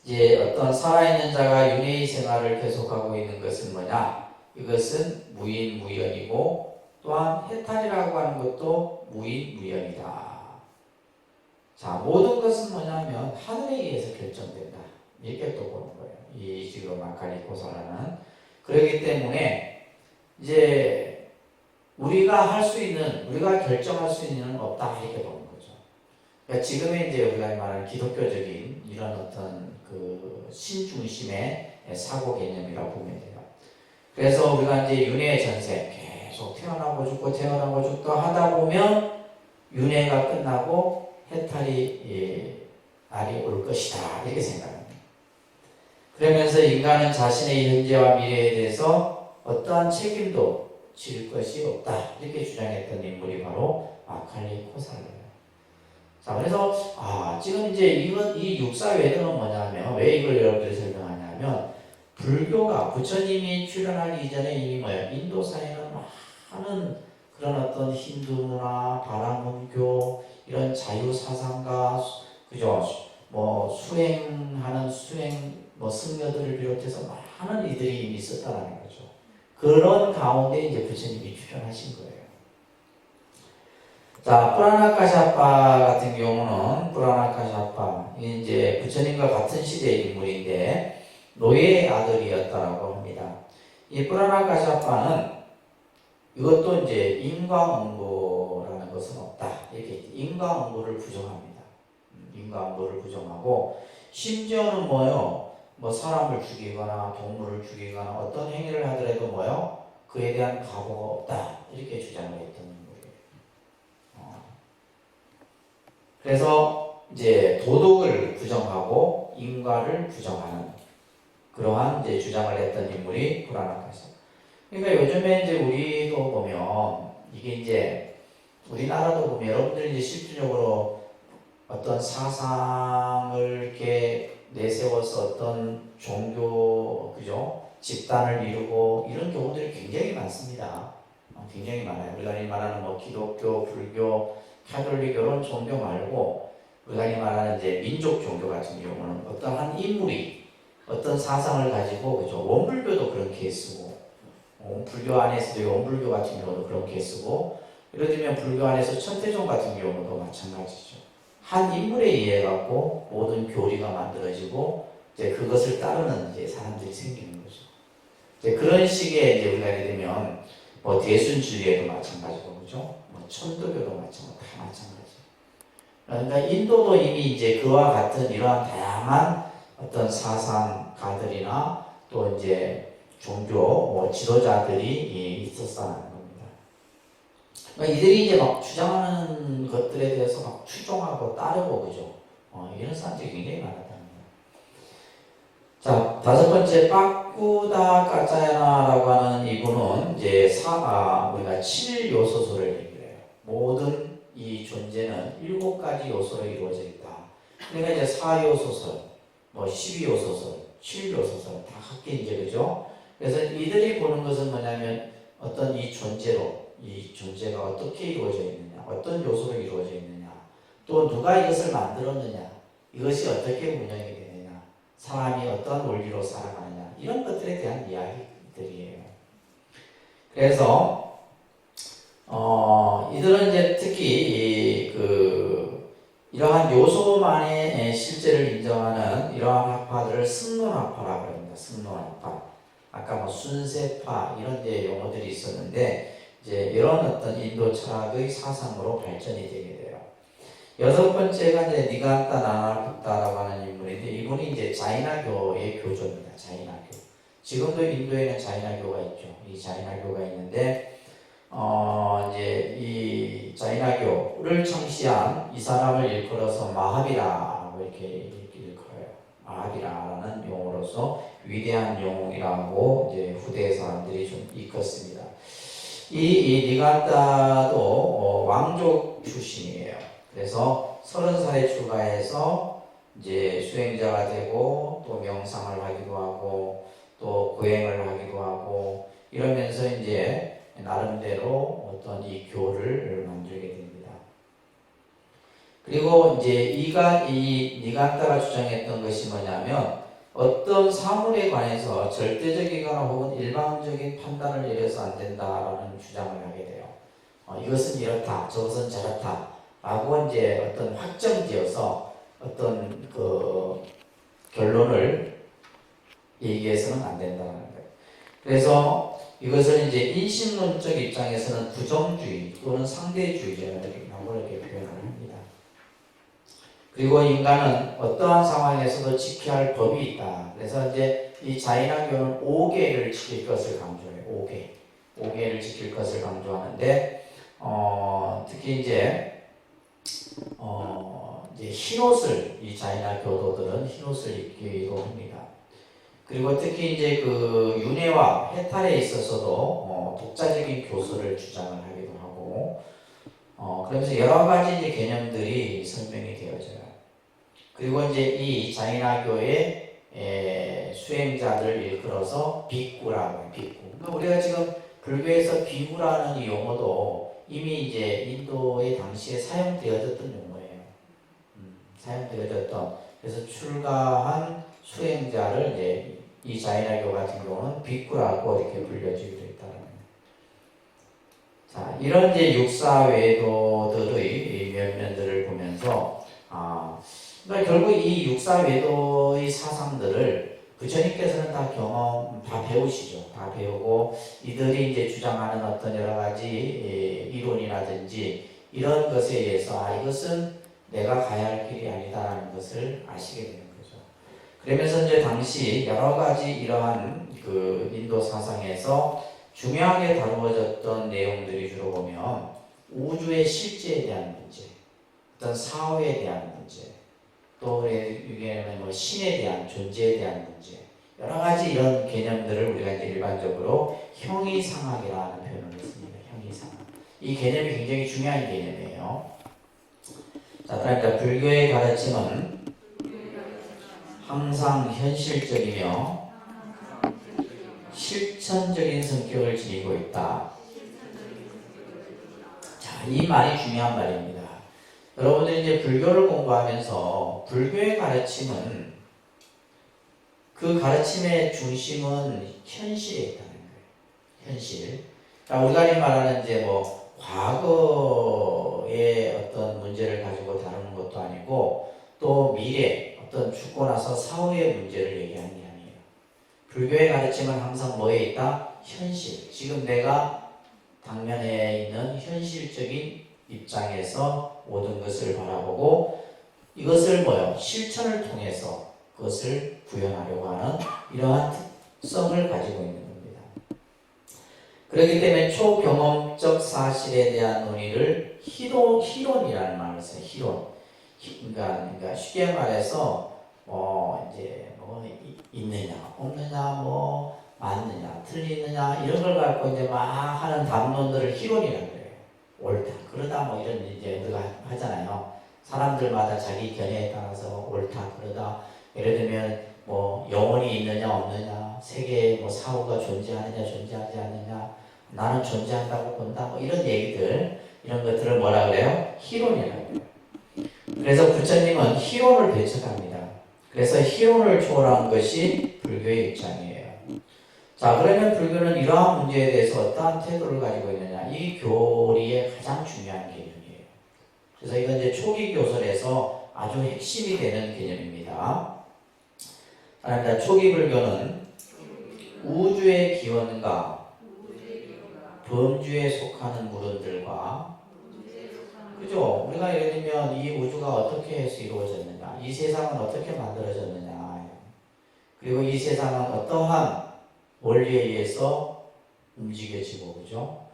이제 어떤 살아있는 자가 윤회의 생활을 계속하고 있는 것은 뭐냐? 이것은 무인무연이고 또한 해탈이라고 하는 것도 무인무연이다. 자, 모든 것은 뭐냐면 하늘에 의해서 결정된다. 이렇게 또 보는 거예요. 이 지금 마칼리 코살라는. 그렇기 때문에 이제 우리가 할 수 있는, 우리가 결정할 수 있는 건 없다. 이렇게 보는 거죠. 그러니까 지금의 이제 우리가 말하는 기독교적인 이런 어떤 그 신중심의 사고 개념이라고 보면 돼요. 그래서 우리가 이제 윤회의 전생 계속 태어나고 죽고 태어나고 죽고 하다 보면 윤회가 끝나고 해탈이 날이 올 것이다 이렇게 생각합니다. 그러면서 인간은 자신의 현재와 미래에 대해서 어떠한 책임도 질 것이 없다 이렇게 주장했던 인물이 바로 마칼리 코살레예요. 자, 그래서 지금 이제 이 육사외도는 뭐냐면 왜 이걸 여러분들이 설명하냐면 불교가 부처님이 출현하기 이전에 이미 뭐예요? 인도사에는 많은 그런 어떤 힌두 문화, 바라문교 이런 자유 사상가 그죠? 뭐 수행 승려들을 비롯해서 많은 이들이 이미 있었다는 거죠. 그런 가운데 이제 부처님이 출현하신 거예요. 자, 뿌라나카샤파 같은 경우는 뿌라나카샤파 이제 부처님과 같은 시대의 인물인데 노예의 아들이었다라고 합니다. 이 뿌라나카샤파는 이것도 이제 인과응보라는 것은 없다. 이렇게 인과응보를 부정합니다. 인과응보를 부정하고 심지어는 뭐요? 뭐 사람을 죽이거나 동물을 죽이거나 어떤 행위를 하더라도 뭐요? 그에 대한 각오가 없다. 이렇게 주장을 했던 인물이에요. 그래서 이제 도덕을 부정하고 인과를 부정하는 그러한 이제 주장을 했던 인물이 불안하다죠. 그러니까 요즘에 이제 우리도 보면 이게 이제 우리나라도 보면 여러분들이 이제 실질적으로 어떤 사상을 이렇게 내세워서 어떤 종교 그죠 집단을 이루고 이런 경우들이 굉장히 많습니다. 굉장히 많아요. 우리가 말하는 뭐 기독교, 불교, 카톨릭 이런 종교 말고 우리가 말하는 이제 민족 종교 같은 경우는 어떤 한 인물이 어떤 사상을 가지고 그죠 원불교도 그런 케이스고 불교 안에서도 원불교 같은 경우도 그런 케이스고 예를 들면 불교 안에서 천태종 같은 경우도 마찬가지죠. 한 인물에 의해 갖고 모든 교리가 만들어지고 이제 그것을 따르는 이제 사람들이 생기는 거죠. 이제 그런 식의 이제 우리가 예를 들면 뭐 대순주의에도 마찬가지고 그죠? 뭐 천도교도 다 마찬가지. 그러니까 인도도 이미 이제 그와 같은 이러한 다양한 어떤 사상가들이나 또 이제 종교 뭐 지도자들이 있었다는 겁니다. 그러니까 이들이 이제 막 주장하는 것들에 대해서 막 추종하고 따르고 그죠? 이런 사람들이 굉장히 많았다는 거예요. 자, 다섯 번째 빠꾸다 까짜야나라고 하는 이분은 이제 우리가 7요소설을 얘기해요. 모든 이 존재는 7가지 요소로 이루어져 있다. 그러니까 이제 4요소설, 뭐 12요소설, 7요소설 다 같게 이제 그죠? 그래서 이들이 보는 것은 뭐냐면 어떤 이 존재로 이 존재가 어떻게 이루어져 있느냐, 어떤 요소로 이루어져 있느냐, 또 누가 이것을 만들었느냐, 이것이 어떻게 운영이 되느냐, 사람이 어떤 원리로 살아가느냐 이런 것들에 대한 이야기들이에요. 그래서 이들은 이제 특히 이러한 요소만의 실제를 인정하는 이러한 학파들을 승론학파라고 합니다. 승론학파. 아까 뭐 순세파 이런 데 용어들이 있었는데 이제 이런 어떤 인도 철학의 사상으로 발전이 되게 돼요. 여섯 번째가 이제 니간타 나나부타라고 하는 인물인데 이분이 이제 자이나교의 교조입니다. 자이나교. 지금도 인도에는 자이나교가 있죠. 이 자이나교가 있는데 이제 이 자이나교를 창시한 이 사람을 일컬어서 마하비라라고 이렇게 일컬어요. 마하비라라는 용어로서 위대한 영웅이라고 이제 후대 사람들이 좀 일컫습니다. 이 니간타도 왕족 출신이에요. 그래서 30살에 출가해서 이제 수행자가 되고 또 명상을 하기도 하고 또 고행을 하기도 하고 이러면서 이제 나름대로 어떤 이 교를 만들게 됩니다. 그리고 이제 이 니간타가 주장했던 것이 뭐냐면 어떤 사물에 관해서 절대적이거나 혹은 일방적인 판단을 내려서 안 된다라는 주장을 하게 돼요. 이것은 이렇다, 저것은 저렇다 라고 이제 어떤 확정지어서 어떤 그 결론을 얘기해서는 안 된다는 거예요. 그래서 이것을 이제 인신론적 입장에서는 부정주의 또는 상대주의자라고 이렇게 표현을 합니다. 그리고 인간은 어떠한 상황에서도 지켜야 할 법이 있다. 그래서 이제 이 자이나교는 5계를 지킬 것을 강조해요. 5계를 지킬 것을 강조하는데 특히 이제 이제 흰옷을 이 자이나 교도들은 흰옷을 입기도 합니다. 그리고 특히 이제 그 윤회와 해탈에 있어서도 독자적인 교서를 주장을 하기도 하고, 그러면서 여러 가지 이제 개념들이 설명이 되어져요. 그리고 이제 이 자이나교의 수행자들을 일컬어서 빅구라고 해요. 빅구. 그러니까 우리가 지금 불교에서 비구라는 이 용어도 이미 이제 인도의 당시에 사용되어졌던 용어예요. 사용되어졌던. 그래서 출가한 수행자를 이제 이 자이나교 같은 경우는 빅구라고 이렇게 불려지기도 했다는 거예요. 자, 이런 이제 육사 외도들의 면면들을 보면서 그러니까 결국 이 육사 외도의 사상들을 부처님께서는 다 배우시죠. 다 배우고 이들이 이제 주장하는 어떤 여러 가지 이론이라든지 이런 것에 의해서 이것은 내가 가야 할 길이 아니다라는 것을 아시게 되는 거죠. 그러면서 이제 당시 여러 가지 이러한 그 인도 사상에서 중요하게 다루어졌던 내용들이 주로 보면 우주의 실제에 대한 문제, 어떤 사후에 대한 문제, 또 이게 뭐 신에 대한 존재에 대한 문제, 여러 가지 이런 개념들을 우리가 이제 일반적으로 형이상학이라는 표현을 했습니다. 형이상학. 이 개념이 굉장히 중요한 개념이에요. 자, 그러니까 불교의 가르침은 항상 현실적이며 실천적인 성격을 지니고 있다. 자, 이 말이 중요한 말입니다. 여러분들이 이제 불교를 공부하면서 불교의 가르침은 그 가르침의 중심은 현실에 있다는 거예요. 현실. 그러니까 우리가 말하는 이제 뭐 과거의 어떤 문제를 가지고 다루는 것도 아니고 또 미래, 어떤 죽고 나서 사후의 문제를 얘기하는 게 아니에요. 불교의 가르침은 항상 뭐에 있다? 현실. 지금 내가 당면에 있는 현실적인 입장에서 모든 것을 바라보고 이것을 실천을 통해서 그것을 구현하려고 하는 이러한 특성을 가지고 있는 겁니다. 그렇기 때문에 초경험적 사실에 대한 논의를 희론이라는 말을 써요. 희론. 그러니까 쉽게 말해서 이제 있느냐 없느냐 맞느냐 틀리느냐 이런 걸 갖고 이제 막 하는 담론들을 희론이라고 그래요. 옳다 그러다 이런 이제 우리가 하잖아요. 사람들마다 자기 견해에 따라서 옳다 그러다. 예를 들면 영혼이 있느냐 없느냐, 세계에 사후가 존재하느냐 존재하지 않느냐, 나는 존재한다고 본다 이런 얘기들, 이런 것들을 뭐라 그래요? 희론이라고 해요. 그래서 부처님은 희론을 배척합니다. 그래서 희론을 초월한 것이 불교의 입장이에요. 자, 그러면 불교는 이러한 문제에 대해서 어떠한 태도를 가지고 있느냐, 이 교리의 가장 중요한 개념이에요. 그래서 이건 이제 초기 교설에서 아주 핵심이 되는 개념입니다. 그러니까 초기 불교는 우주의 기원과 범주에 속하는 물원들과, 그죠? 우리가 예를 들면 이 우주가 어떻게 해서 이루어졌느냐, 이 세상은 어떻게 만들어졌느냐, 그리고 이 세상은 어떠한 원리에 의해서 움직여지고, 그죠?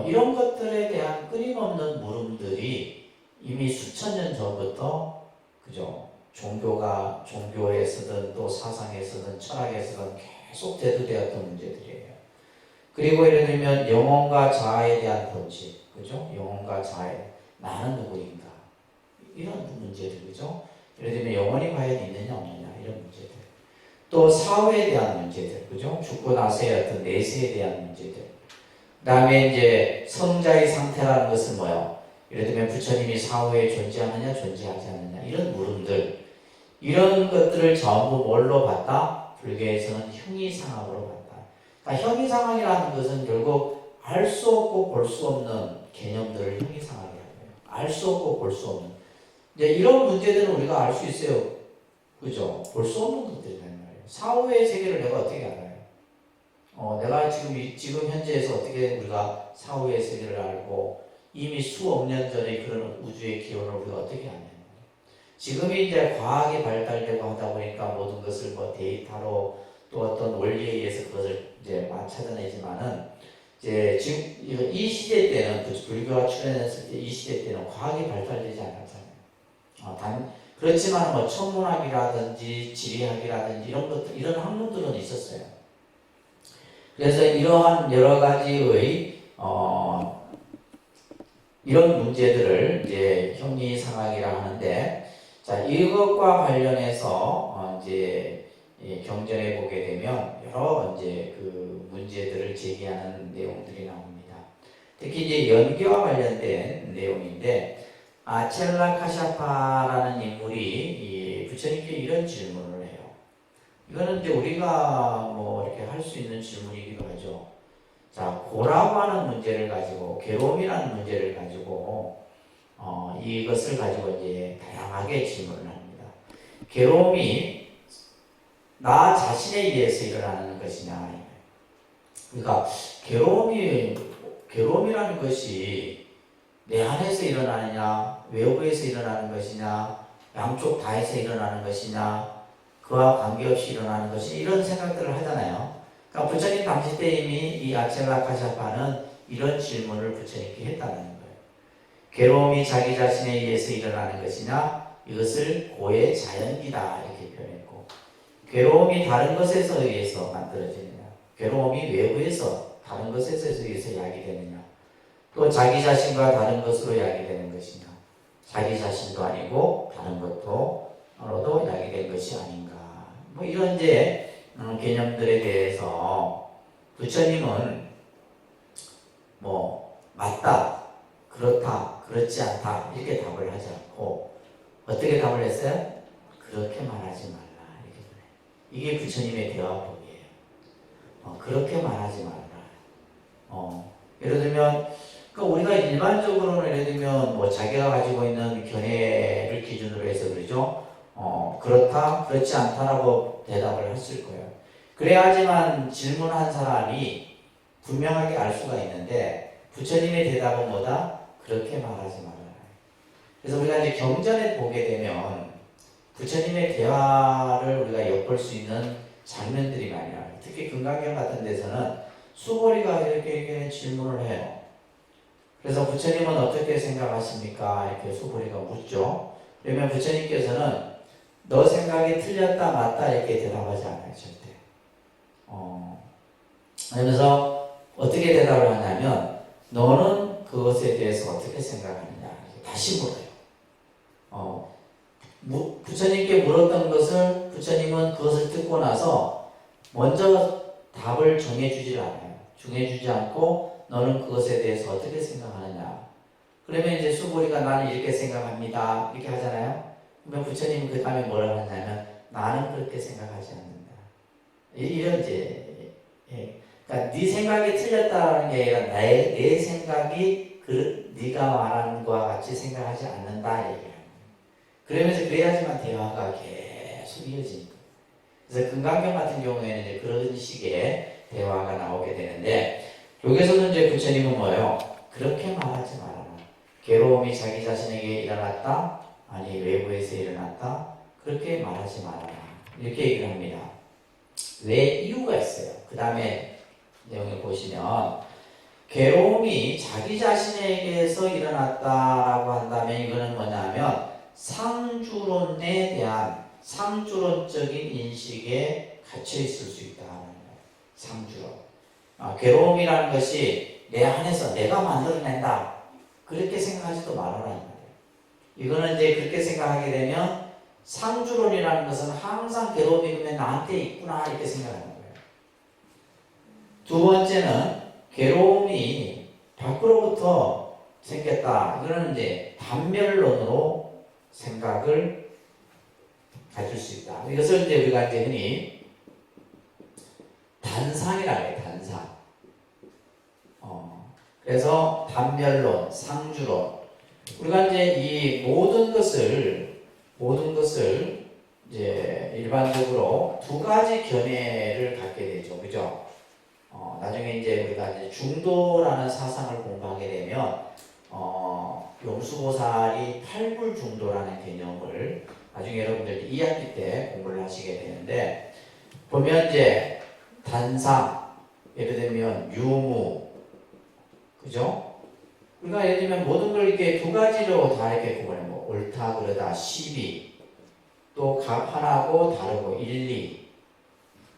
이런 것들에 대한 끊임없는 물음들이 이미 수천 년 전부터, 그죠? 종교에서든 또 사상에서든 철학에서든 계속 대두되었던 문제들이에요. 그리고 예를 들면 영혼과 자아에 대한 본질, 그죠? 영혼과 자아, 나는 누구인가? 이런 문제들, 그죠? 예를 들면 영혼이 과연 있느냐 없느냐 이런 문제들. 또 사후에 대한 문제들, 그죠? 죽고 나서의 어떤 내세에 대한 문제들. 그 다음에 이제 성자의 상태라는 것은 예를 들면 부처님이 사후에 존재하느냐 존재하지 않느냐 이런 물음들, 이런 것들을 전부 뭘로 봤다? 불교에서는 형이상학으로 봤다. 그러니까 형이상학이라는 것은 결국 알 수 없고 볼 수 없는 개념들을 형이상학이라고 해요. 알 수 없고 볼 수 없는. 이제 이런 문제들은 우리가 알 수 있어요. 그죠? 볼 수 없는 것들이란 말이에요. 사후의 세계를 내가 어떻게 알아요? 내가 지금 현재에서 어떻게 우리가 사후의 세계를 알고 이미 수억 년 전에 그런 우주의 기원을 우리가 어떻게 아냐? 지금이 이제 과학이 발달되고 하다 보니까 모든 것을 데이터로 또 어떤 원리에 의해서 그것을 이제 찾아내지만은, 이제 지금 이 시대 때는 불교가 출현했을 때 이 시대 때는 과학이 발달되지 않았잖아요. 그렇지만 뭐 천문학이라든지 지리학이라든지 이런 것들 이런 학문들은 있었어요. 그래서 이러한 여러 가지의 이런 문제들을 이제 형리상학이라 하는데, 자, 이것과 관련해서 이제 경전에 보게 되면 여러 이제 그 문제들을 제기하는 내용들이 나옵니다. 특히 이제 연기와 관련된 내용인데, 아첼라카샤파라는 인물이 이 부처님께 이런 질문을 해요. 이거는 이제 우리가 뭐 이렇게 할 수 있는 질문이기도 하죠. 자, 고라고 하는 문제를 가지고, 괴로움이라는 문제를 가지고, 이것을 가지고 이제 다양하게 질문을 합니다. 괴로움이 나 자신에 의해서 일어나는 것이냐. 그러니까, 괴로움이라는 것이 내 안에서 일어나느냐, 외부에서 일어나는 것이냐, 양쪽 다에서 일어나는 것이냐, 그와 관계없이 일어나는 것이 이런 생각들을 하잖아요. 그러니까 부처님 당시 때 이미 이 아첼라카샤파는 이런 질문을 부처님께 했다는 거예요. 괴로움이 자기 자신에 의해서 일어나는 것이냐, 이것을 고의 자연기다 이렇게 표현했고, 괴로움이 다른 것에서 의해서 만들어지느냐, 괴로움이 외부에서 다른 것에서 의해서 야기되느냐, 또 자기 자신과 다른 것으로 야기되는 것이냐, 자기 자신도 아니고 다른 것도로도 야기된 것이 아닌가, 뭐 이런 이제 개념들에 대해서 부처님은 뭐 맞다, 그렇다, 그렇지 않다 이렇게 답을 하지 않고 어떻게 답을 했어요? 그렇게 말하지 말라 이렇게 그래. 이게 부처님의 대화법이에요. 그렇게 말하지 말라. 예를 들면 그러니까 우리가 일반적으로는 예를 들면 뭐 자기가 가지고 있는 견해를 기준으로 해서 그러죠. 그렇다, 그렇지 않다라고 대답을 했을 거예요. 그래야지만 질문한 사람이 분명하게 알 수가 있는데 부처님의 대답은 뭐다? 그렇게 말하지 말아라. 그래서 우리가 이제 경전에 보게 되면 부처님의 대화를 우리가 엿볼 수 있는 장면들이 많이 나와요. 특히 금강경 같은 데서는 수보리가 이렇게 질문을 해요. 그래서 부처님은 어떻게 생각하십니까? 이렇게 수보리가 묻죠. 그러면 부처님께서는 너 생각이 틀렸다 맞다 이렇게 대답하지 않아요. 절대. 그러면서 어떻게 대답을 하냐면 너는 그것에 대해서 어떻게 생각하느냐 다시 물어요. 부처님께 물었던 것을 부처님은 그것을 듣고 나서 먼저 답을 정해주질 않아요. 정해주지 않고 너는 그것에 대해서 어떻게 생각하느냐. 그러면 이제 수보리가 나는 이렇게 생각합니다. 이렇게 하잖아요. 그러면 부처님은 그 다음에 뭐라고 하냐면 나는 그렇게 생각하지 않는다. 이런 이제 그러니까 네 생각이 틀렸다는 게 아니라 내 생각이 네가 말하는 것과 같이 생각하지 않는다 얘기해요. 그러면서 그래야지만 대화가 계속 이어지니까. 그래서 금강경 같은 경우에는 이제 그런 식의 대화가 나오게 되는데 여기서는 이제 부처님은 뭐예요? 그렇게 말하지 말아라. 괴로움이 자기 자신에게 일어났다? 아니 외부에서 일어났다? 그렇게 말하지 말아라. 이렇게 얘기를 합니다. 왜? 이유가 있어요. 그 다음에 내용을 보시면 괴로움이 자기 자신에게서 일어났다라고 한다면 이거는 뭐냐면 상주론에 대한 상주론적인 인식에 갇혀 있을 수 있다. 상주론. 괴로움이라는 것이 내 안에서 내가 만들어낸다. 그렇게 생각하지도 말아라. 이거는 이제 그렇게 생각하게 되면 상주론이라는 것은 항상 괴로움이 그러면 나한테 있구나 이렇게 생각하는 거예요. 두 번째는 괴로움이 밖으로부터 생겼다. 이거는 이제 단멸론으로 생각을 가질 수 있다. 이것을 이제 우리가 이제 흔히 단상이라고 해요. 단상. 그래서 단멸론, 상주론. 우리가 이제 이 모든 것을 이제 일반적으로 두 가지 견해를 갖게 되죠. 그죠? 나중에 이제 우리가 이제 중도라는 사상을 공부하게 되면, 용수보살이 팔불중도라는 개념을 나중에 여러분들 2학기 때 공부를 하시게 되는데, 보면 이제 단상, 예를 들면 유무, 그죠? 그러니까 예를 들면 모든 걸 이렇게 두 가지로 다 이렇게 구분해. 뭐 옳다, 그러다, 시비. 또 각 하나고 다르고 일리.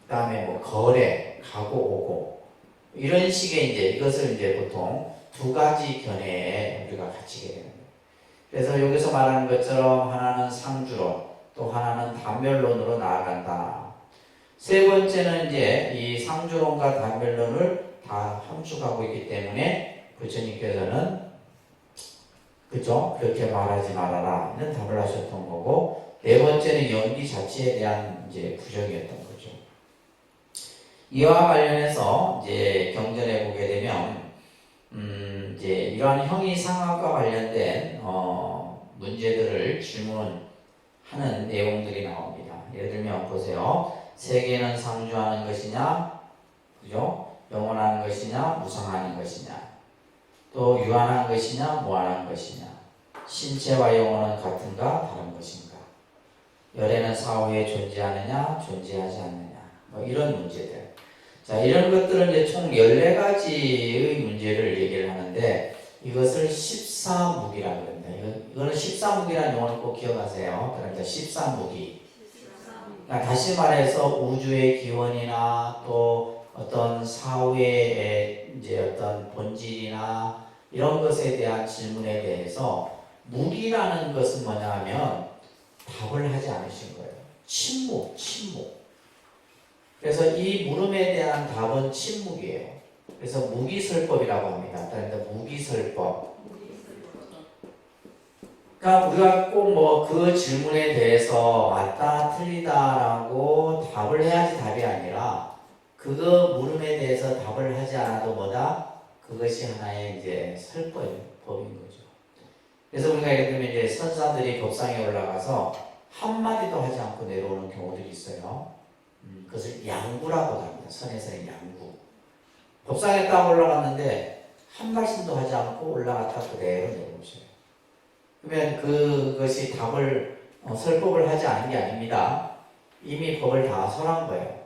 그 다음에 뭐 거래, 가고 오고. 이런 식의 이제 이것을 이제 보통 두 가지 견해에 우리가 갇히게 되는 거예요. 그래서 여기서 말하는 것처럼 하나는 상주론, 또 하나는 단멸론으로 나아간다. 세 번째는 이제 이 상주론과 단멸론을 다 함축하고 있기 때문에 부처님께서는 그죠? 그렇게 말하지 말아라는 답을 하셨던 거고, 네 번째는 연기 자체에 대한 이제 부정이었던 거죠. 이와 관련해서 이제 경전에 보게 되면 이제 이러한 형이상학과 관련된 문제들을 질문하는 내용들이 나옵니다. 예를 들면 보세요. 세계는 상주하는 것이냐, 그죠? 영원한 것이냐, 무상하는 것이냐, 또 유한한 것이냐, 무한한 것이냐, 신체와 영혼은 같은가, 다른 것인가, 열애는 사후에 존재하느냐, 존재하지 않느냐, 뭐 이런 문제들. 자, 이런 것들은 이제 총 14가지의 문제를 얘기를 하는데, 이것을 14무기라고 합니다. 이거는 14무기라는 용어를 꼭 기억하세요. 그러니까 14무기. 그러니까 다시 말해서 우주의 기원이나 또 어떤 사후의 이제 어떤 본질이나 이런 것에 대한 질문에 대해서 무기라는 것은 뭐냐 하면 답을 하지 않으신 거예요. 침묵. 그래서 이 물음에 대한 답은 침묵이에요. 그래서 무기설법이라고 합니다. 그러니까 무기설법. 그러니까 우리가 꼭 뭐 그 질문에 대해서 맞다 틀리다라고 답을 해야지 답이 아니라 그거 물음에 대해서 답을 하지 않아도 뭐다? 그것이 하나의 이제 설법인 거죠. 그래서 우리가 예를 들면 이제 선사들이 법상에 올라가서 한마디도 하지 않고 내려오는 경우들이 있어요. 그것을 양구라고 합니다. 선에서의 양구. 법상에 딱 올라갔는데 한 말씀도 하지 않고 올라갔다 그대로 내려오셔요. 그러면 그것이 답을 설법을 하지 않은 게 아닙니다. 이미 법을 다 설한 거예요.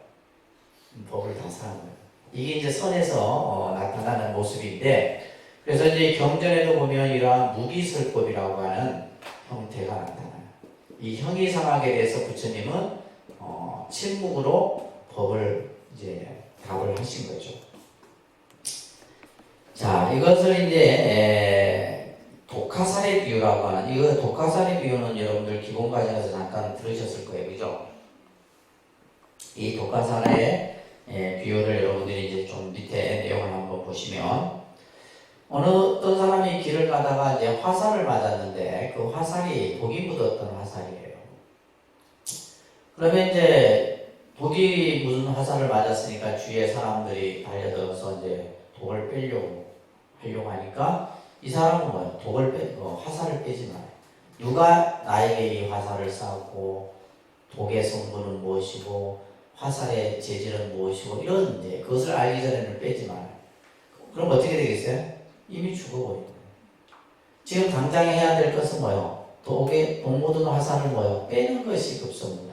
법을 다 설한 거예요. 이게 이제 선에서 나타나는 모습인데, 그래서 이제 경전에도 보면 이러한 무기설법이라고 하는 형태가 나타나요. 이 형이상학에 대해서 부처님은 침묵으로 법을 이제 답을 하신 거죠. 자, 이것을 이제 독화살의 비유라고 하는, 이거 독화살의 비유는 여러분들 기본 과정에서 잠깐 들으셨을 거예요, 그죠? 이 독화살의 비유를 여러분들이 이제 좀 밑에 내용을 한번 보시면, 어떤 사람이 길을 가다가 이제 화살을 맞았는데 그 화살이 독이 묻었던 화살이에요. 그러면 이제 독이 묻은 화살을 맞았으니까 주위에 사람들이 달려들어서 이제 독을 하려고 하니까 이 사람은 뭐예요? 화살을 빼지 말아요. 누가 나에게 이 화살을 쐈고 독의 성분은 무엇이고 화살의 재질은 무엇이고 이런 이제 그것을 알기 전에는 빼지 말아요. 그럼 어떻게 되겠어요? 이미 죽어버린 거예요. 지금 당장 해야 될 것은 뭐예요? 독 묻은 화살을 빼는 것이 급소입니다.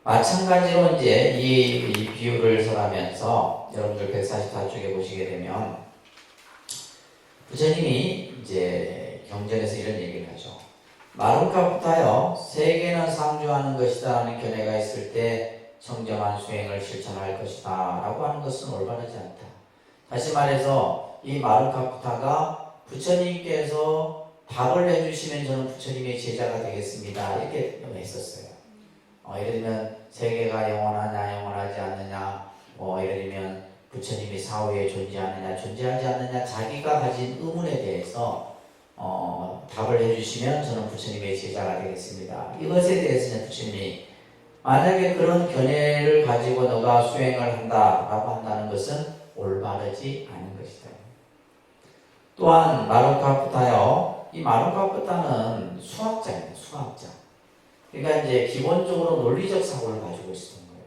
마찬가지로 이제 이 비유를 설하면서 여러분들 144쪽에 보시게 되면 부처님이 이제 경전에서 이런 얘기를 하죠. 마루카부타여 세계는 상주하는 것이다 라는 견해가 있을 때 청정한 수행을 실천할 것이다 라고 하는 것은 올바르지 않다. 다시 말해서 이 마루카부타가 부처님께서 답을 해주시면 저는 부처님의 제자가 되겠습니다 이렇게 했었어요. 예를 들면 세계가 영원하냐 영원하지 않느냐, 예를 들면 부처님이 사후에 존재하느냐 존재하지 않느냐 자기가 가진 의문에 대해서 답을 해주시면 저는 부처님의 제자가 되겠습니다. 이것에 대해서는 부처님이 만약에 그런 견해를 가지고 너가 수행을 한다라고 한다는 것은 올바르지 않은 것이다. 또한 마루카부타요, 이 마루카부타는 수학자입니다. 수학자. 그러니까 이제 기본적으로 논리적 사고를 가지고 있었던 거예요.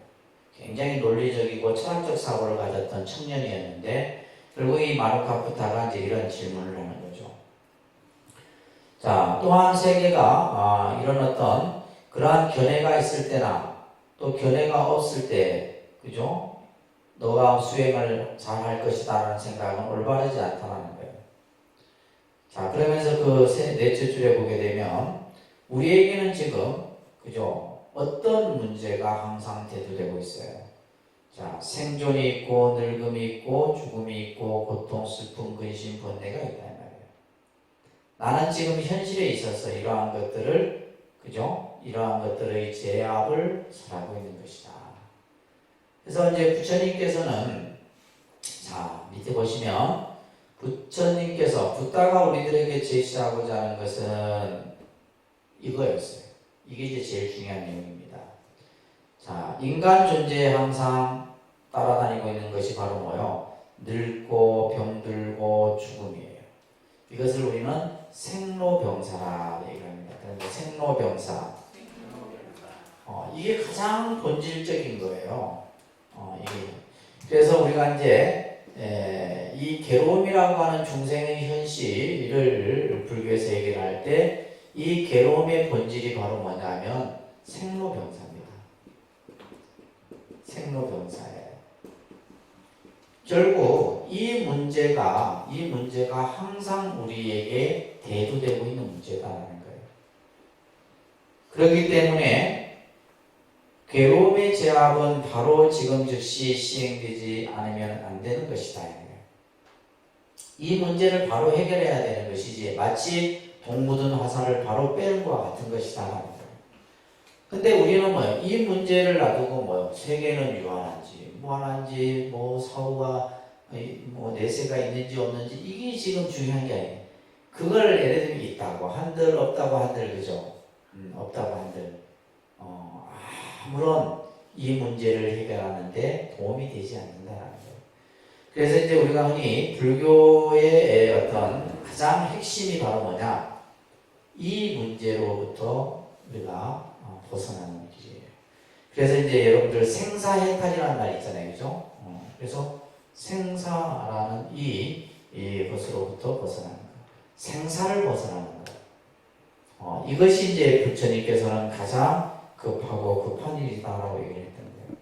굉장히 논리적이고 철학적 사고를 가졌던 청년이었는데 결국 이 마루카부타가 이제 이런 질문을 하는 거죠. 자, 또한 세계가 이런 어떤 그러한 견해가 있을 때나 또 견해가 없을 때, 그죠? 너가 수행을 잘 할 것이다 라는 생각은 올바르지 않다는 거예요. 자, 그러면서 그 넷째 줄에 보게 되면 우리에게는 지금 그죠? 어떤 문제가 항상 대두되고 있어요. 자, 생존이 있고 늙음이 있고 죽음이 있고 고통, 슬픔, 근심, 번뇌가 있단 말이에요. 나는 지금 현실에 있어서 이러한 것들을 그죠? 이러한 것들의 제압을 살아가고 있는 것이다. 그래서 이제 부처님께서는 자, 밑에 보시면 부처님께서 붓다가 우리들에게 제시하고자 하는 것은 이거였어요. 이게 이제 제일 중요한 내용입니다. 자, 인간 존재에 항상 따라다니고 있는 것이 바로 뭐요? 늙고 병들고 죽음이에요. 이것을 우리는 생로병사라 얘기합니다. 그런데 생로병사. 이게 가장 본질적인 거예요. 이게. 그래서 우리가 이제 이 괴로움이라고 하는 중생의 현실을 불교에서 얘기를 할 때 이 괴로움의 본질이 바로 뭐냐면 생로병사입니다. 생로병사예요. 결국 이 문제가 항상 우리에게 대두되고 있는 문제다라는 거예요. 그렇기 때문에 괴로움의 제압은 바로 지금 즉시 시행되지 않으면 안 되는 것이다. 이 문제를 바로 해결해야 되는 것이지 마치 동 묻은 화살을 바로 빼는 것과 같은 것이다. 근데 우리는 뭐예요? 이 문제를 놔두고 뭐예요? 세계는 유한한지 무한한지 뭐 사후가 뭐 내세가 있는지 없는지 이게 지금 중요한 게 아니에요. 그걸 예를 들면 있다고 한들 없다고 한들 그죠? 없다고 한들 아무런 이 문제를 해결하는데 도움이 되지 않는다라는 거예요. 그래서 이제 우리가 흔히 불교의 어떤 가장 핵심이 바로 뭐냐? 이 문제로부터 우리가 벗어나는 길이에요. 그래서 이제 여러분들 생사해탈이라는 말이 있잖아요, 그죠? 그래서 생사라는 이 것으로부터 벗어나는 거, 생사를 벗어나는 거. 이것이 이제 부처님께서는 가장 급하고 급한 일이다라고 얘기를 했던 거예요.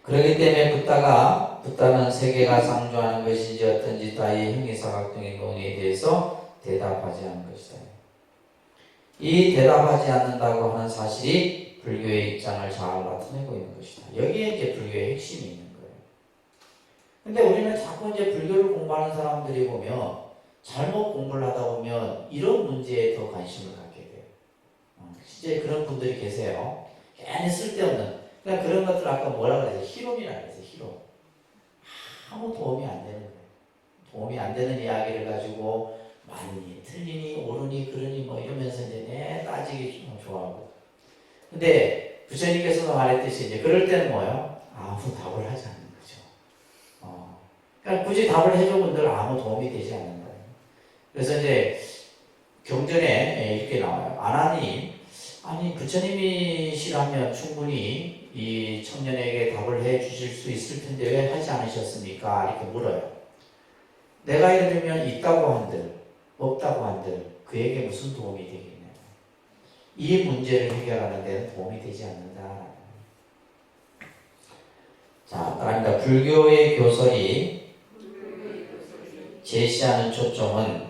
그렇기 때문에 붓다는 세계가 상주하는 것인지 어떤지 따위 형이사각등의 논의에 대해서 대답하지 않는 것이다. 이 대답하지 않는다고 하는 사실이 불교의 입장을 잘 나타내고 있는 것이다. 여기에 이제 불교의 핵심이 있는 거예요. 근데 우리는 자꾸 이제 불교를 공부하는 사람들이 보면 잘못 공부를 하다 보면 이런 문제에 더 관심을 갖게 돼요. 실제 그런 분들이 계세요. 괜히 쓸데없는 그냥 그런 것들 아까 뭐라 그랬어요? 희롬이라 그랬어요. 희롬. 아무 도움이 안 되는 거예요. 도움이 안 되는 이야기를 가지고 맞니, 틀리니, 옳으니, 그러니 뭐 이러면서 이제 따지기 좋아하고. 근데 부처님께서도 말했듯이 이제 그럴 때는 뭐예요? 아무 답을 하지 않는 거죠. 그러니까 굳이 답을 해주면 늘 아무 도움이 되지 않는 거예요. 그래서 이제 경전에 이렇게 나와요. 아니 부처님이시라면 충분히 이 청년에게 답을 해 주실 수 있을 텐데 왜 하지 않으셨습니까? 이렇게 물어요. 내가 예를 들면 있다고 한들 없다고 한들 그에게 무슨 도움이 되겠냐고. 이 문제를 해결하는 데는 도움이 되지 않는다. 자, 따라합니다. 불교의 교설이 제시하는 초점은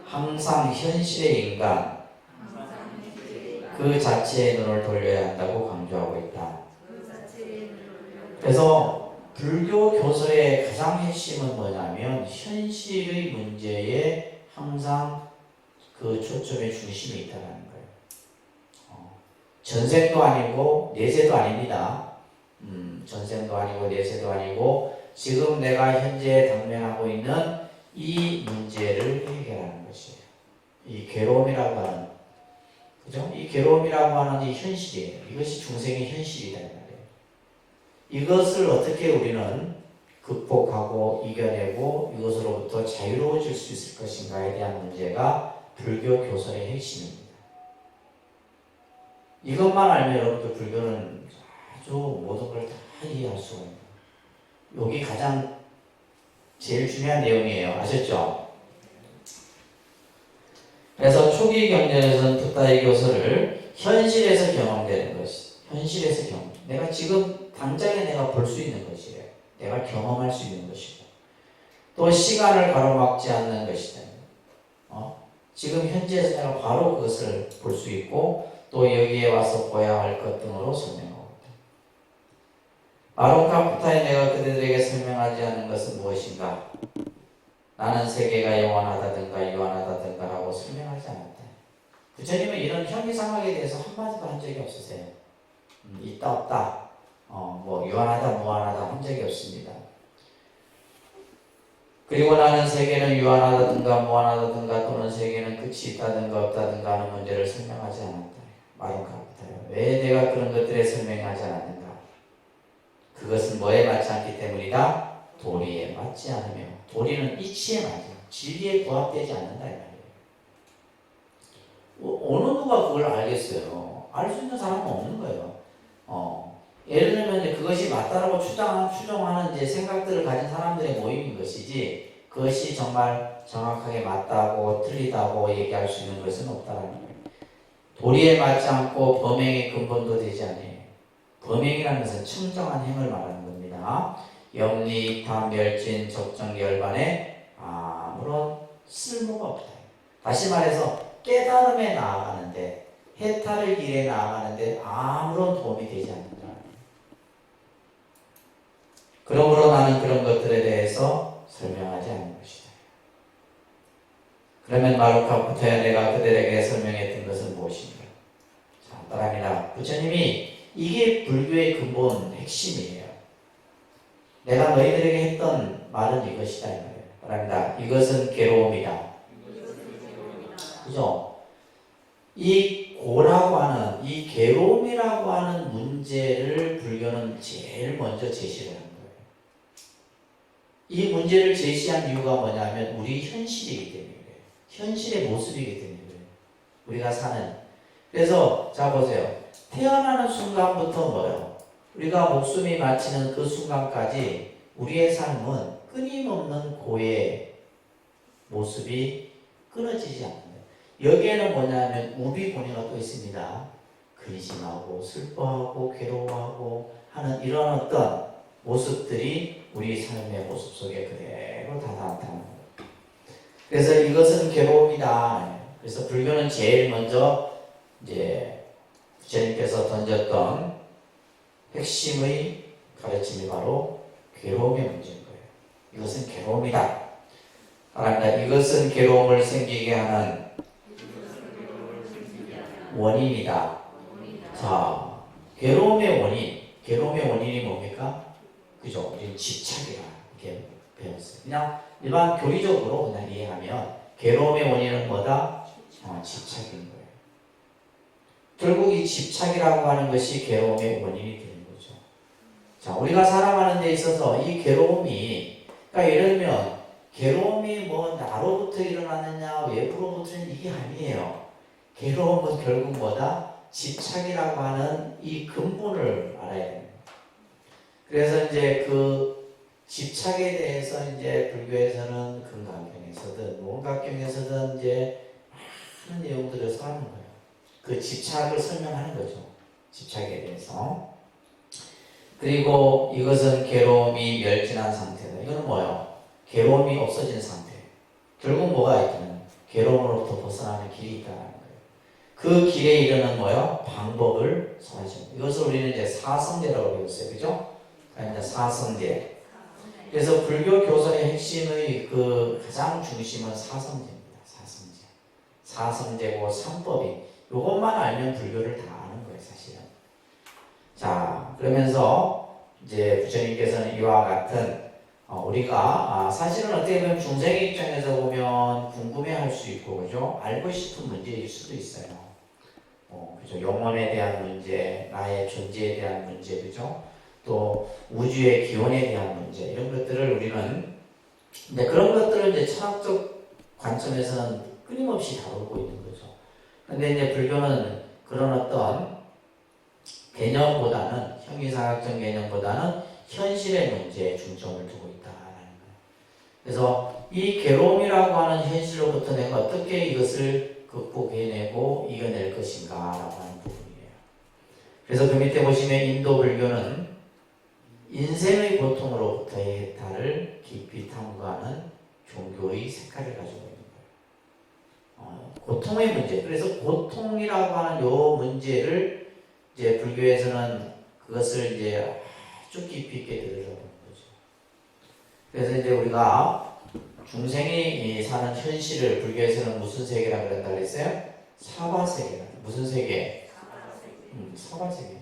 항상 현실의 인간 그 자체의 눈을 돌려야 한다고 강조하고 있다. 그래서 불교 교설의 가장 핵심은 뭐냐면 현실의 문제에 항상 그 초점의 중심이 있다는 거예요. 전생도 아니고 내세도 아닙니다. 전생도 아니고 내세도 아니고 지금 내가 현재 당면하고 있는 이 문제를 해결하는 것이에요. 이 괴로움이라고 하는, 그죠? 이 괴로움이라고 하는 이 현실이에요. 이것이 중생의 현실이다. 이것을 어떻게 우리는 극복하고 이겨내고 이것으로부터 자유로워질 수 있을 것인가에 대한 문제가 불교 교설의 핵심입니다. 이것만 알면 여러분들 불교는 아주 모든 걸 다 이해할 수가 있습니다. 여기 가장 제일 중요한 내용이에요. 아셨죠? 그래서 초기 경전에서는 붓다의 교설을 현실에서 경험되는 것이, 현실에서 경험. 내가 지금 지금 당장에 내가 볼 수 있는 것이래요. 내가 경험할 수 있는 것이고 또 시간을 가로막지 않는 것이다. 지금 현재에서 내가 바로 그것을 볼 수 있고 또 여기에 와서 보아야 할 것 등으로 설명하고 있다. 마론카프타에 내가 그들에게 설명하지 않은 것은 무엇인가? 나는 세계가 영원하다든가 유한하다든가 라고 설명하지 않았다. 부처님은 이런 현기상학에 대해서 한마디도 한 적이 없으세요. 있다 없다 뭐 유한하다 무한하다 한 적이 없습니다. 그리고 나는 세계는 유한하다든가 무한하다든가 또는 세계는 끝이 있다든가 없다든가 하는 문제를 설명하지 않았다. 마론카프타요. 왜 내가 그런 것들에 설명하지 않았는가? 그것은 뭐에 맞지 않기 때문이다? 도리에 맞지 않으며, 도리는 이치에 맞아요. 진리에 부합되지 않는다 이 말이에요. 어느 누가 그걸 알겠어요? 알 수 있는 사람은 없는 거예요. 예를 들면 이제 그것이 맞다라고 추정하는 이제 생각들을 가진 사람들의 모임인 것이지, 그것이 정말 정확하게 맞다고 틀리다고 얘기할 수 있는 것은 없다라는 거예요. 도리에 맞지 않고 범행의 근본도 되지 않아요. 범행이라는 것은 청정한 행을 말하는 겁니다. 염리, 탐, 멸진, 적정, 열반에 아무런 쓸모가 없다. 다시 말해서 깨달음에 나아가는데, 해탈의 길에 나아가는데 아무런 도움이 되지 않는다. 그러므로 나는 그런 것들에 대해서 설명하지 않는 것이다. 그러면 마론카프타야 내가 그들에게 설명했던 것은 무엇인가? 자, 따라합니다. 부처님이 이게 불교의 근본 핵심이에요. 내가 너희들에게 했던 말은 이것이다 이 말이에요. 따라합니다. 이것은 괴로움이다. 그죠? 이 고라고 하는, 이 괴로움이라고 하는 문제를 불교는 제일 먼저 제시를 합니다. 이 문제를 제시한 이유가 뭐냐면 우리 현실이기 때문에 그래요. 현실의 모습이기 때문에 그래요. 우리가 사는. 그래서 자 보세요. 태어나는 순간부터 뭐예요? 우리가 목숨이 마치는 그 순간까지 우리의 삶은 끊임없는 고의 모습이 끊어지지 않는다. 여기에는 뭐냐면 우비고니가 또 있습니다. 근심하고 슬퍼하고 괴로워하고 하는 이런 어떤 모습들이 우리 삶의 모습 속에 그대로 다 나타나는 거예요. 그래서 이것은 괴로움이다. 그래서 불교는 제일 먼저 이제 부처님께서 던졌던 핵심의 가르침이 바로 괴로움의 문제인 거예요. 이것은 괴로움이다. 그러니까 이것은 괴로움을 생기게 하는 원인이다. 자, 괴로움의 원인이 뭡니까? 그죠? 우리는 집착이라 이렇게 배웠어요. 그냥 일반 교리적으로 그냥 이해하면 괴로움의 원인은 뭐다? 집착인 거예요. 결국 이 집착이라고 하는 것이 괴로움의 원인이 되는 거죠. 자, 우리가 살아가는 데 있어서 이 괴로움이, 그러니까 예를 들면 괴로움이 뭐 나로부터 일어나느냐 외부로부터 이게 아니에요. 괴로움은 결국 뭐다? 집착이라고 하는 이 근본을 알아야 됩니다. 그래서 이제 그 집착에 대해서 이제 불교에서는 금강경에서든 무언각경에서든 이제 많은 내용들을 하는 거예요. 그 집착을 설명하는 거죠. 집착에 대해서. 그리고 이것은 괴로움이 멸진한 상태다. 이거는 뭐예요? 괴로움이 없어진 상태. 결국 뭐가 있다면 괴로움으로부터 벗어나는 길이 있다는 거예요. 그 길에 이르는 뭐예요? 방법을 설하십니다. 이것을 우리는 이제 사성제라고 배웠어요. 그죠? 그러니까 사성제. 그래서 불교 교선의 핵심의 그 가장 중심은 사성제입니다. 사성제. 사성제고 삼법이. 이것만 알면 불교를 다 아는 거예요, 사실은. 자, 그러면서 이제 부처님께서는 이와 같은 우리가 사실은 어떻게 보면 중생의 입장에서 보면 궁금해할 수 있고, 그죠? 알고 싶은 문제일 수도 있어요. 그죠? 영혼에 대한 문제, 나의 존재에 대한 문제, 그죠? 또 우주의 기원에 대한 문제, 이런 것들을 우리는 이제 그런 것들을 이제 철학적 관점에서는 끊임없이 다루고 있는 거죠. 근데 이제 불교는 그런 어떤 개념보다는, 형이상학적 개념보다는 현실의 문제에 중점을 두고 있다라는 거예요. 그래서 이 괴로움이라고 하는 현실로부터 내가 어떻게 이것을 극복해내고 이겨낼 것인가 라고 하는 부분이에요. 그래서 그 밑에 보시면 인도 불교는 인생의 고통으로부터의 해탈을 깊이 탐구하는 종교의 색깔을 가지고 있는 거예요. 고통의 문제. 그래서 고통이라고 하는 요 문제를 이제 불교에서는 그것을 이제 아주 깊이 있게 들여다보는 거죠. 그래서 이제 우리가 중생이 사는 현실을 불교에서는 무슨 세계라고 그런다 그랬어요? 사바세계. 무슨 세계? 사바세계.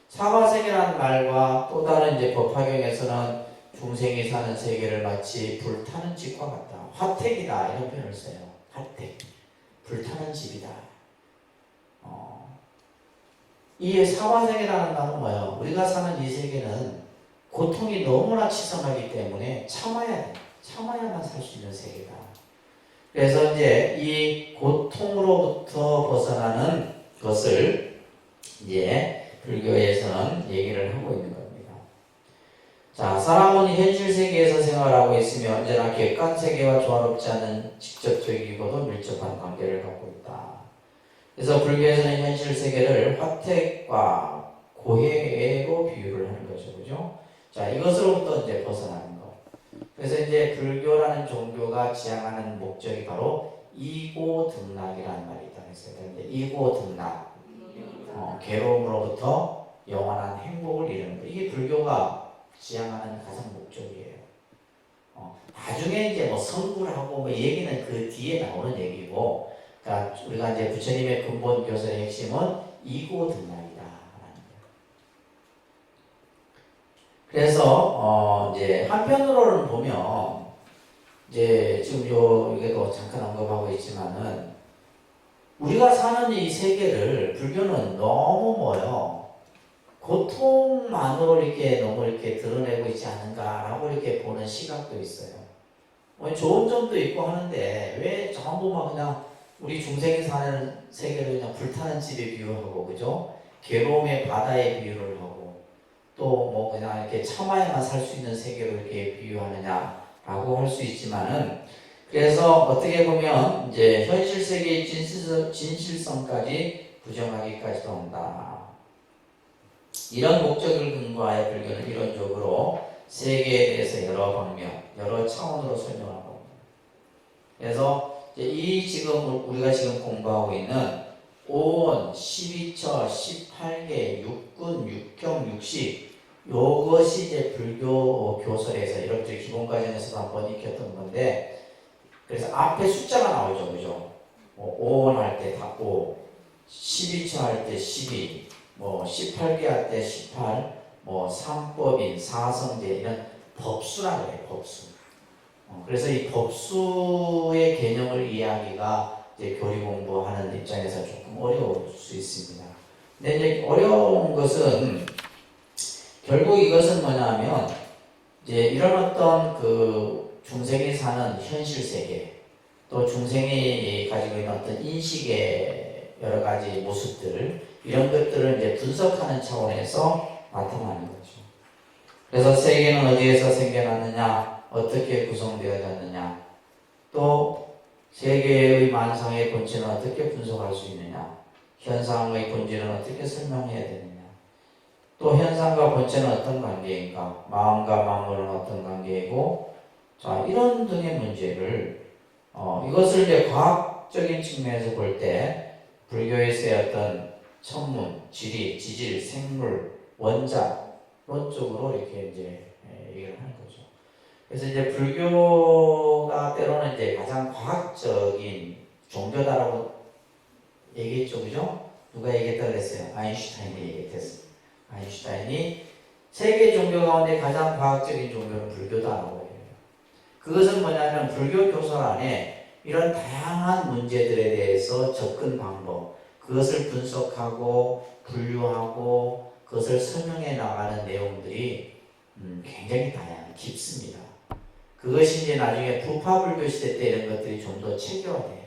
사바세계라는 말과 또 다른 이제 법화경에서는 중생이 사는 세계를 마치 불타는 집과 같다. 화택이다. 이런 표현을 써요. 화택. 불타는 집이다. 이 사바세계라는 말은 뭐예요? 우리가 사는 이 세계는 고통이 너무나 치성하기 때문에 참아야 돼. 참아야만 살 수 있는 세계다. 그래서 이제 이 고통으로부터 벗어나는 것을 이제 불교에서는 얘기를 하고 있는 겁니다. 자, 사람은 현실 세계에서 생활하고 있으며 언제나 객관 세계와 조화롭지 않은 직접적이고도 밀접한 관계를 갖고 있다. 그래서 불교에서는 현실 세계를 화택과 고해로 비유를 하는 거죠. 그죠? 자, 이것으로부터 이제 벗어나는 것. 그래서 이제 불교라는 종교가 지향하는 목적이 바로 이고등락이라는 말이 있다고 했어요. 근데 이고등락. 괴로움으로부터 영원한 행복을 이루는 것. 이게 불교가 지향하는 가장 목적이에요. 나중에 이제 뭐 성불하고 뭐 얘기는 그 뒤에 나오는 얘기고, 그러니까 우리가 이제 부처님의 근본 교설의 핵심은 이고등락이다. 그래서 이제 한편으로는 보면 이제 지금 이게도 잠깐 언급하고 있지만은. 우리가 사는 이 세계를 불교는 너무 뭐요? 고통만으로 이렇게 너무 이렇게 드러내고 있지 않은가라고 이렇게 보는 시각도 있어요. 좋은 점도 있고 하는데 왜 전부 막 그냥 우리 중생이 사는 세계를 그냥 불타는 집에 비유하고 그죠? 괴로움의 바다에 비유를 하고 또 뭐 그냥 이렇게 참아야만 살 수 있는 세계로 이렇게 비유하느냐라고 할 수 있지만은. 그래서 어떻게 보면 이제 현실 세계의 진실성까지 부정하기까지도 한다. 이런 목적을 근거하여 불교는 이론적으로 세계에 대해서 여러 방면, 여러 차원으로 설명하고 있습니다. 그래서 이 지금 우리가 지금 공부하고 있는 5원, 12처, 18개, 6군, 6경, 60 이것이 이제 불교 교설에서 이렇게 기본 과정에서도 한번 익혔던 건데. 그래서 앞에 숫자가 나오죠. 그죠? 5원 할 때 다 5, 12처 할 때 12, 18개 할 때 18, 삼법인, 사성제 이런 법수라고 해요. 법수. 그래서 이 법수의 개념을 이해하기가 이제 교리 공부하는 입장에서 조금 어려울 수 있습니다. 근데 이제 어려운 것은 결국 이것은 뭐냐면 이제 이런 어떤 그 중생이 사는 현실 세계, 또 중생이 가지고 있는 어떤 인식의 여러 가지 모습들, 이런 것들을 이제 분석하는 차원에서 나타나는 거죠. 그래서 세계는 어디에서 생겨났느냐, 어떻게 구성되어졌느냐, 또 세계의 만상의 본질은 어떻게 분석할 수 있느냐, 현상의 본질은 어떻게 설명해야 되느냐, 또 현상과 본체는 어떤 관계인가, 마음과 만물은 어떤 관계이고, 자, 이런 등의 문제를, 이것을 이제 과학적인 측면에서 볼 때, 불교에서의 어떤 천문, 지리, 지질, 생물, 원자, 이런 쪽으로 이렇게 이제 얘기를 하는 거죠. 그래서 이제 불교가 때로는 이제 가장 과학적인 종교다라고 얘기했죠. 그죠? 누가 얘기했다고 그랬어요? 아인슈타인이 얘기했어요. 아인슈타인이 세계 종교 가운데 가장 과학적인 종교는 불교다라고 해요. 그것은 뭐냐면 불교 교설 안에 이런 다양한 문제들에 대해서 접근 방법, 그것을 분석하고 분류하고 그것을 설명해 나가는 내용들이 굉장히 깊습니다. 그것이 이제 나중에 부파불교 시대 때 이런 것들이 좀 더 체계화돼요.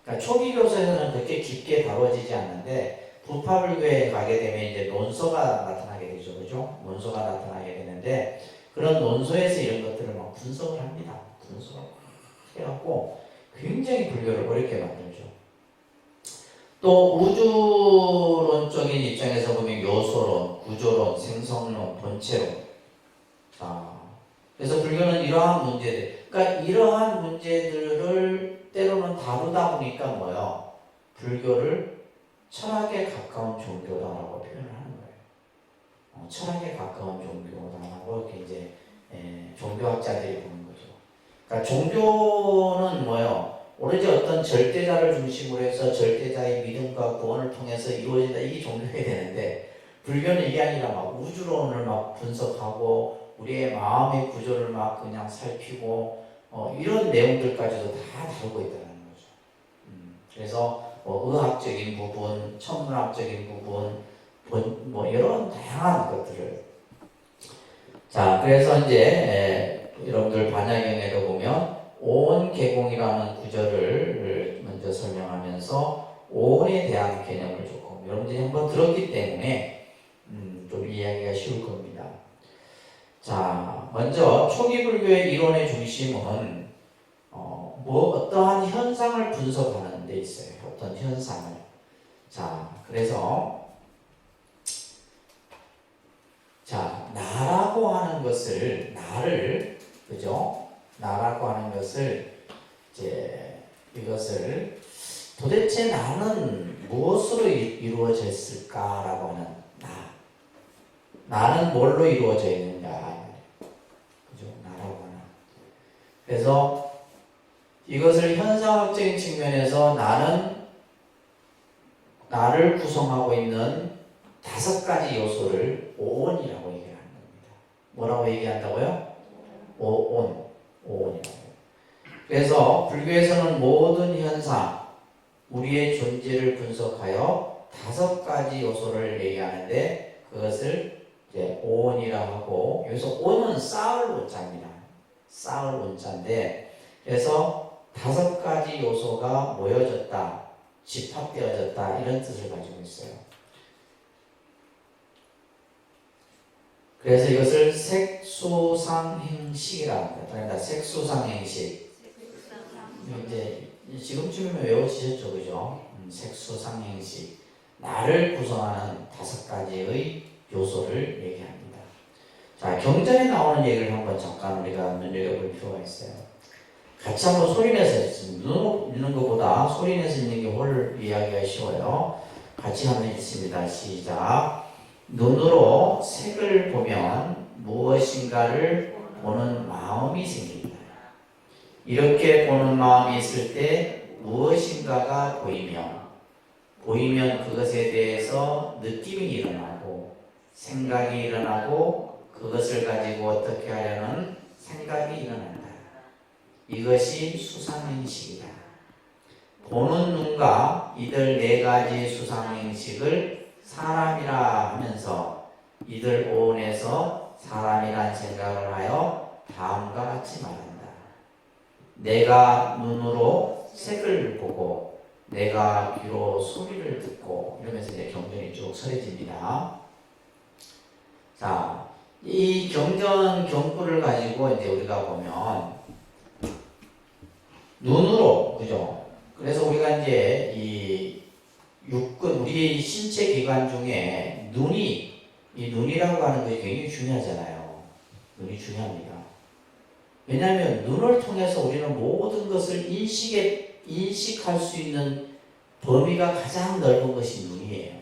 그러니까 초기 교설에서는 그렇게 깊게 다뤄지지 않는데 부파불교에 가게 되면 이제 논서가 나타나게 되죠. 그죠? 논서가 나타나게 되는데 그런 논서에서 이런 것들을 막 분석을 합니다. 분석을 해갖고 굉장히 불교를 어렵게 만들죠. 또 우주론적인 입장에서 보면 요소론, 구조론, 생성론, 본체론 자, 그래서 불교는 이러한 문제들, 그러니까 이러한 문제들을 때로는 다루다 보니까 뭐요? 불교를 철학에 가까운 종교다라고 표현을 하는 거예요. 철학에 가까운 종교다라고 이렇게 이제 종교학자들이 보는 거죠. 그러니까 종교는 뭐요? 오로지 어떤 절대자를 중심으로 해서 절대자의 믿음과 구원을 통해서 이루어진다. 이게 종교여야 되는데 불교는 이게 아니라 막 우주론을 막 분석하고 우리의 마음의 구조를 막 그냥 살피고 이런 내용들까지도 다 다루고 있다는 거죠. 그래서 의학적인 부분, 천문학적인 부분, 뭐 이런 다양한 것들을 자 그래서 이제 여러분들 반야경에도 보면 오온계공이라는 구절을 먼저 설명하면서 오온에 대한 개념을 조금 여러분들이 한번 들었기 때문에 좀 이해하기가 쉬울 겁니다. 자, 먼저 초기 불교의 이론의 중심은 어떠한 현상을 분석하는 데 있어요. 어떤 현상을. 자, 그래서 자, 나라고 하는 것을 나를 그죠? 나라고 하는 것을 이제 이것을 도대체 나는 무엇으로 이루어졌을까라고 하는 나는 뭘로 이루어져 있느냐 그죠? 나라고 하는 그래서 이것을 현상학적인 측면에서 나를 구성하고 있는 5가지 요소를 오온이라고 얘기하는 겁니다. 뭐라고 얘기한다고요? 오온이라고. 그래서 불교에서는 모든 현상, 우리의 존재를 분석하여 5가지 요소를 얘기하는데 그것을 이제 오온이라고 하고 여기서 온은 쌓을 온자입니다. 쌓을 온자인데 그래서 5가지 요소가 모여졌다, 집합되어졌다 이런 뜻을 가지고 있어요. 그래서 이것을 색수상행식이라고 합니다. 그러니까 색수상행식. 이제 지금쯤이면 외워지셨죠, 그죠? 색수상행식. 나를 구성하는 5가지의 요소를 얘기합니다. 자, 경전에 나오는 얘기를 한번 잠깐 우리가 눈여겨볼 필요가 있어요. 같이 한번 소리내서 읽는 것보다 소리내서 읽는 게 훨 이해하기가 쉬워요. 같이 한번 읽습니다. 시작. 눈으로 색을 보면 무엇인가를 보는 마음이 생긴다. 이렇게 보는 마음이 있을 때 무엇인가가 보이면 그것에 대해서 느낌이 일어나고 생각이 일어나고 그것을 가지고 어떻게 하려는 생각이 일어난다. 이것이 수상행식이다. 보는 눈과 이들 4가지 수상행식을 사람이라 하면서 이들 오온에서 사람이란 생각을 하여 다음과 같이 말한다. 내가 눈으로 색을 보고 내가 귀로 소리를 듣고 이러면서 이제 경전이 쭉 설해집니다. 자, 이 경전 경구를 가지고 이제 우리가 보면 눈으로 그죠? 그래서 우리가 이제 이 육근 우리 신체 기관 중에 이 눈이라고 하는 것이 굉장히 중요하잖아요. 눈이 중요합니다. 왜냐하면 눈을 통해서 우리는 모든 것을 인식할 수 있는 범위가 가장 넓은 것이 눈이에요.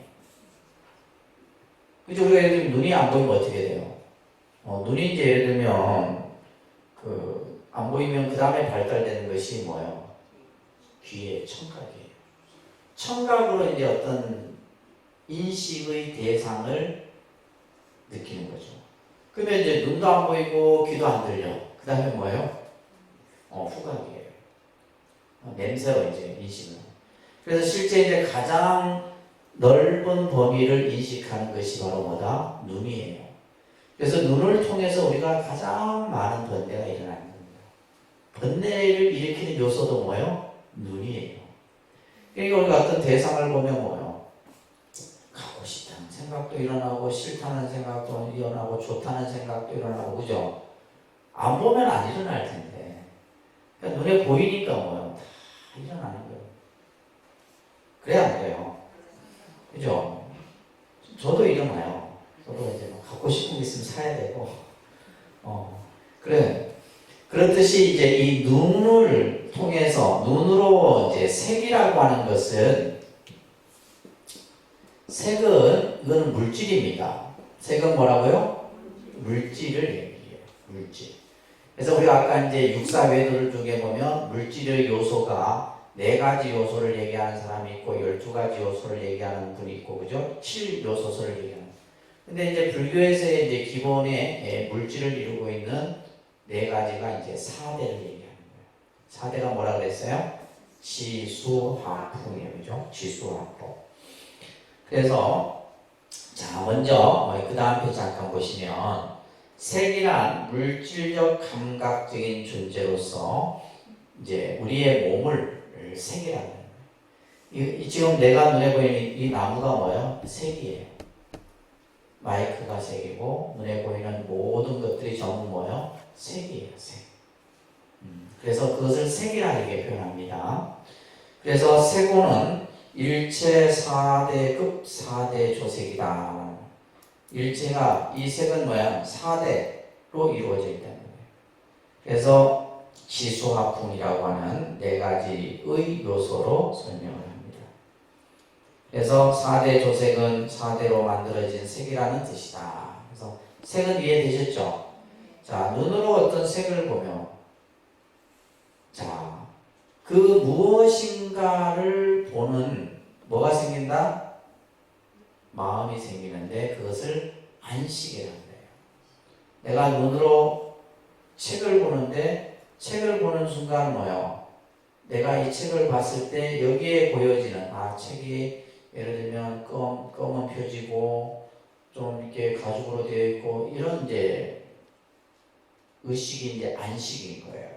그죠? 우리가 예를 들면 눈이 안 보이면 어떻게 돼요? 눈이 이제 예를 들면 안 보이면 그 다음에 발달되는 것이 뭐예요? 귀의 청각이에요. 청각으로 이제 어떤 인식의 대상을 느끼는 거죠. 그러면 이제 눈도 안 보이고 귀도 안 들려. 그 다음에 뭐예요? 후각이에요. 냄새로 이제 인식을. 그래서 실제 이제 가장 넓은 범위를 인식하는 것이 바로 뭐다? 눈이에요. 그래서 눈을 통해서 우리가 가장 많은 번뇌가 일어나는 겁니다. 번뇌를 일으키는 요소도 뭐예요? 눈이에요. 그러니까 우리가 어떤 대상을 보면 뭐예요? 갖고 싶다는 생각도 일어나고 싫다는 생각도 일어나고 좋다는 생각도 일어나고 그죠? 안 보면 안 일어날 텐데 그러니까 눈에 보이니까 뭐예요? 다 일어나는 거예요. 그래야 안 돼요. 그죠? 저도 일어나요. 저도 이제 갖고 싶은 게 있으면 사야 되고 그래. 그렇듯이 이제 이 눈을 통해서 눈으로 이제 색이라고 하는 것은 색은 이건 물질입니다. 색은 뭐라고요? 물질을 얘기해요. 물질. 그래서 우리가 아까 이제 육사 외도를 중에 보면 물질의 요소가 4가지 요소를 얘기하는 사람이 있고 12가지 요소를 얘기하는 분이 있고 그죠? 7요소를 얘기하는. 근데 이제 불교에서의 이제 기본의 물질을 이루고 있는 4가지가 이제 4대를 얘기하는 거예요. 4대가 뭐라 그랬어요? 지수화풍이에요. 그죠? 지수화풍. 그래서 자 먼저 그 다음 페이지 잠깐 보시면 색이란 물질적 감각적인 존재로서 이제 우리의 몸을 색이라는 거예요. 지금 내가 눈에 보이는 이 나무가 뭐예요? 색이에요. 마이크가 색이고 눈에 보이는 모든 것들이 전부 뭐예요? 색이에요. 색. 그래서 그것을 색이라고 표현합니다. 그래서 세고는 일체 4대급 4대 조색이다. 일체가 이 색은 뭐야? 4대로 이루어져 있다는 거예요. 그래서 지수화풍이라고 하는 4가지의 요소로 설명을 합니다. 그래서 4대 조색은 4대로 만들어진 색이라는 뜻이다. 그래서 색은 이해되셨죠? 자, 눈으로 어떤 색을 보면 자, 그 무엇인가를 보는 뭐가 생긴다? 마음이 생기는데 그것을 안식이라는 거예요. 내가 눈으로 책을 보는데 책을 보는 순간 뭐예요? 내가 이 책을 봤을 때 여기에 보여지는 책이 예를 들면 검은 표지고 좀 이렇게 가죽으로 되어 있고 이런 이제 의식이 이제 안식인 거예요.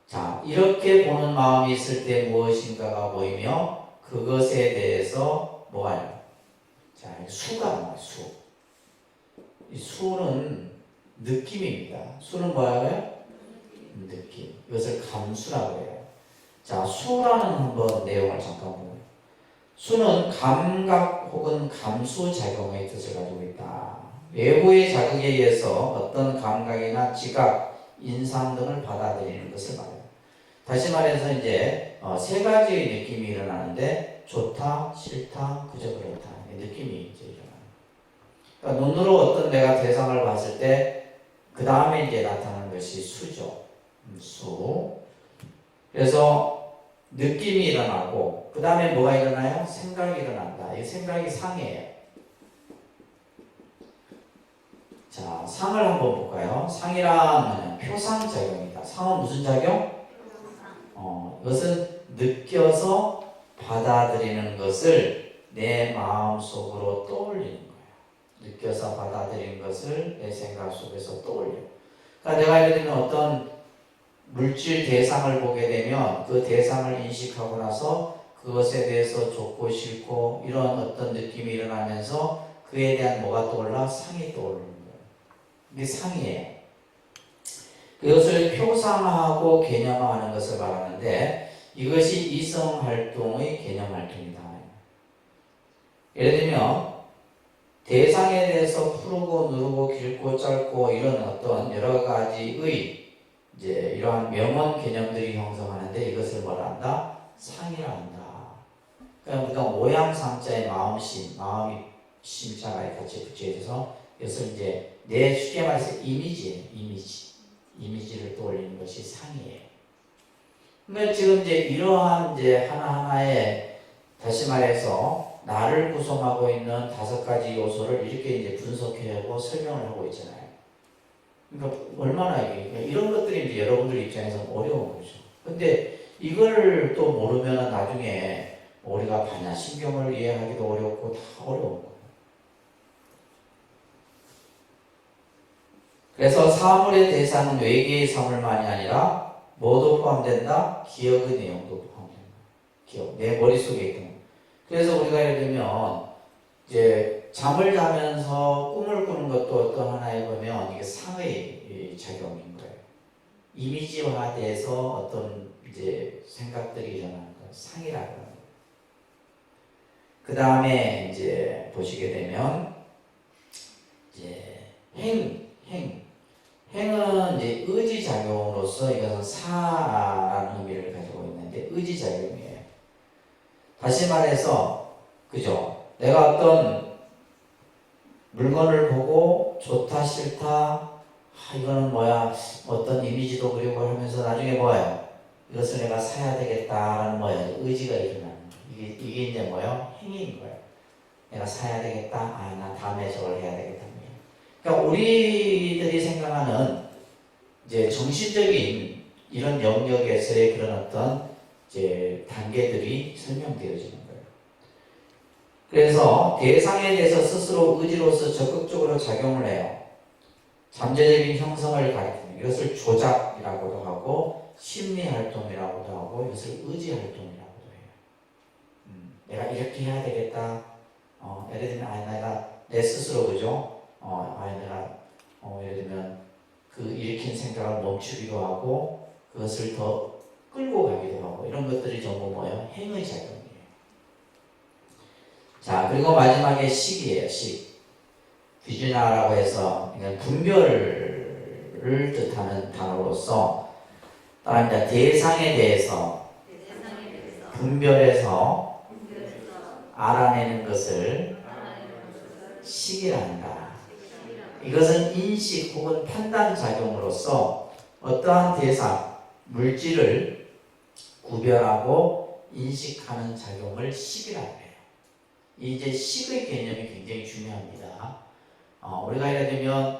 자, 이렇게 보는 마음이 있을 때 무엇인가가 보이며 그것에 대해서 뭐가요? 자, 수가 뭐야? 수. 이 수는 느낌입니다. 수는 뭐라고요? 느낌. 이것을 감수라고 해요. 자, 수라는 한번 내용을 잠깐 보면 수는 감각 혹은 감수 작용의 뜻을 가지고 있다. 외부의 자극에 의해서 어떤 감각이나 지각, 인상 등을 받아들이는 것을 말해요. 다시 말해서 이제 3가지의 느낌이 일어나는데 좋다, 싫다, 그저 그렇다. 느낌이 이제 일어나요. 그러니까 눈으로 어떤 내가 대상을 봤을 때 그 다음에 이제 나타나는 것이 수죠. 수. 그래서 느낌이 일어나고 그 다음에 뭐가 일어나요? 생각이 일어난다. 이 생각이 상이에요. 자, 상을 한번 볼까요? 상이란 표상작용이다. 상은 무슨 작용? 이것은 느껴서 받아들이는 것을 내 마음속으로 떠올리는 거예요. 느껴서 받아들이는 것을 내 생각 속에서 떠올려. 그러니까 내가 예를 들면 어떤 물질 대상을 보게 되면 그 대상을 인식하고 나서 그것에 대해서 좋고 싫고 이런 어떤 느낌이 일어나면서 그에 대한 뭐가 떠올라? 상이 떠오르는 거예요. 이게 상이에요. 그것을 표상화하고 개념화하는 것을 말하는데 이것이 이성활동의 개념활동이다. 예를 들면 대상에 대해서 푸르고 누르고 길고 짧고 이런 어떤 여러 가지의 이제 이러한 명언 개념들이 형성하는데 이것을 뭐라 한다? 상이라 한다. 그러니까 우리가 모양상자의 마음심, 마음이 심자가 같이 붙여져서 이것을 이제 내 쉽게 말해서 이미지예요. 이미지를 떠올리는 것이 상이에요. 그러니까 지금 이제 이러한 이제 하나하나의 다시 말해서 나를 구성하고 있는 5가지 요소를 이렇게 이제 분석하고 설명을 하고 있잖아요. 그러니까 얼마나 이런 것들이 이제 여러분들 입장에서 어려운 거죠. 근데 이걸 또 모르면 나중에 우리가 반야신경을 이해하기도 어렵고 다 어려운 거예요. 그래서 사물의 대상은 외계의 사물만이 아니라 뭐도 포함된다? 기억의 내용도 포함된다. 기억, 내 머릿속에 있는. 그래서 우리가 예를 들면 이제 잠을 자면서 꿈을 꾸는 것도 어떤 하나에 보면 이게 상의 작용인 거예요. 이미지화돼서 어떤 이제 생각들이 일어나는 거예요. 상이라고 하는 거예요. 그 다음에 이제 보시게 되면 이제 행. 행은 이제 의지작용으로서 이것은 사라는 의미를 가지고 있는데 의지작용이에요. 다시 말해서 그죠? 내가 어떤 물건을 보고 좋다 싫다 이거는 뭐야 어떤 이미지도 그리고 하면서 나중에 뭐예요? 이것을 내가 사야 되겠다라는 뭐예요? 의지가 일어나는 거예요. 이게 이제 뭐예요? 행위인 거예요. 내가 사야 되겠다. 나 다음에 저걸 해야 되겠다. 그러니까 우리들이 생각하는 이제 정신적인 이런 영역에서의 그런 어떤 이제 단계들이 설명되어지는 거예요. 그래서 대상에 대해서 스스로 의지로서 적극적으로 작용을 해요. 잠재적인 형성을 가리키는 이것을 조작이라고도 하고 심리활동이라고도 하고 이것을 의지활동이라고도 해요. 내가 이렇게 해야 되겠다. 예를 들면 내가 내 스스로 그죠? 내가 예를 들면 그 일으킨 생각을 멈추기도 하고 그것을 더 끌고 가기도 하고 이런 것들이 전부 뭐예요? 행의 작용이에요. 자, 그리고 마지막에 식이에요. 식. 귀준하라고 해서 분별을 뜻하는 단어로서 따라합니다. 대상에 대해서 분별해서 알아내는 것을 식이라 한다. 이것은 인식 혹은 판단 작용으로서 어떠한 대상, 물질을 구별하고 인식하는 작용을 식이라고 해요. 이제 식의 개념이 굉장히 중요합니다. 우리가 예를 들면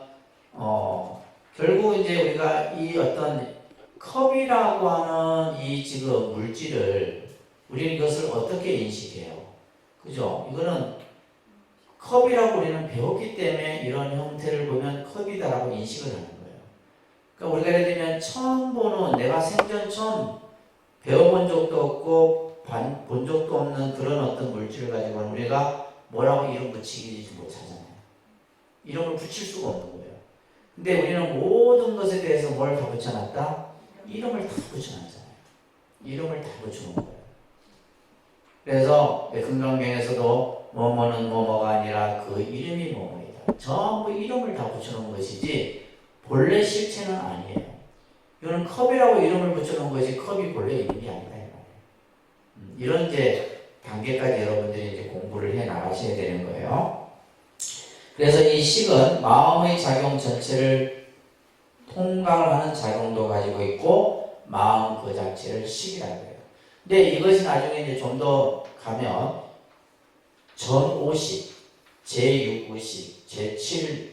결국 이제 우리가 이 어떤 컵이라고 하는 이 지금 물질을 우리는 이것을 어떻게 인식해요? 그죠? 이거는 컵이라고 우리는 배웠기 때문에 이런 형태를 보면 컵이다라고 인식을 하는 거예요. 그러니까 우리가 예를 들면 처음 보는 내가 생전 처음 배워본 적도 없고 본 적도 없는 그런 어떤 물질을 가지고 우리가 뭐라고 이름 붙이지 못하잖아요. 이름을 붙일 수가 없는 거예요. 근데 우리는 모든 것에 대해서 뭘 다 붙여놨다? 이름을 다 붙여놨잖아요. 이름을 다 붙여놓은 거예요. 그래서 금강경에서도 뭐뭐는 뭐뭐가 아니라 그 이름이 뭐뭐이다. 전부 이름을 다 붙여놓은 것이지 본래 실체는 아니에요. 이거는 컵이라고 이름을 붙여놓은 것이 컵이 본래 이름이 아니다. 이런 이제 단계까지 여러분들이 이제 공부를 해 나가셔야 되는 거예요. 그래서 이 식은 마음의 작용 전체를 통각을 하는 작용도 가지고 있고 마음 그 자체를 식이라고 해요. 근데 이것이 나중에 이제 좀 더 가면 전5식, 제6의식, 제7,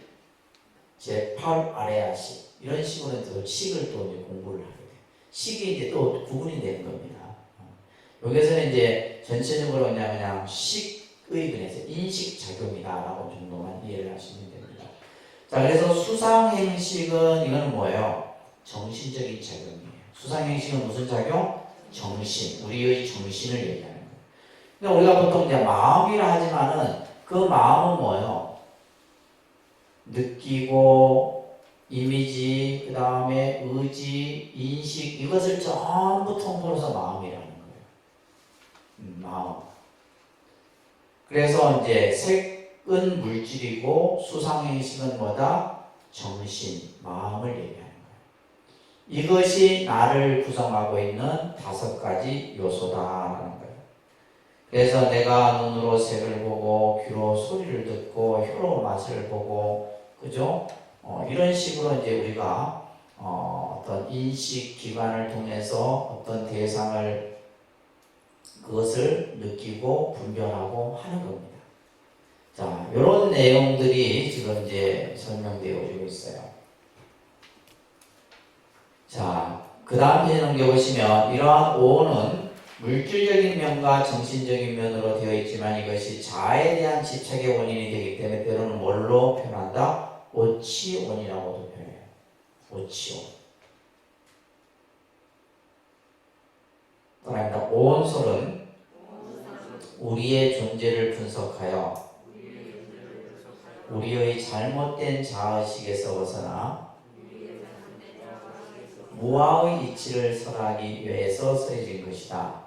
제8 아레아식 이런 식으로 또 식을 또 이제 공부를 하게 돼요. 식이 이제 또 구분이 되는 겁니다. 여기서는 이제 전체적으로 그냥 식의 근해서 인식작용이다라고 정도만 이해를 하시면 됩니다. 자, 그래서 수상행식은 이거는 뭐예요? 정신적인 작용이에요. 수상행식은 무슨 작용? 정신, 우리의 정신을 얘기하는 거예요. 그러니까 우리가 보통 이제 마음이라 하지만은 그 마음은 뭐예요? 느끼고, 이미지, 그 다음에 의지, 인식 이것을 전부 통틀어서 마음이라는 거예요. 마음. 그래서 이제 색은 물질이고 수상행식은 뭐다? 정신, 마음을 얘기하는 거예요. 이것이 나를 구성하고 있는 5가지 요소다라는 거예요. 그래서 내가 눈으로 색을 보고 귀로 소리를 듣고 혀로 맛을 보고 그죠? 이런 식으로 이제 우리가 어떤 인식 기관을 통해서 어떤 대상을 그것을 느끼고 분별하고 하는 겁니다. 자, 이런 내용들이 지금 이제 설명되어지고 있어요. 자, 그 다음 페이지 넘겨보시면 이러한 오는 물질적인 면과 정신적인 면으로 되어 있지만 이것이 자아에 대한 집착의 원인이 되기 때문에 때로는 뭘로 표현한다? 오치온이라고도 표현해요. 오치온. 따라합니다. 오온설은 우리의 존재를 분석하여 우리의 잘못된 자의식에서 벗어나 무아의 이치를 설하기 위해서 쓰여진 것이다.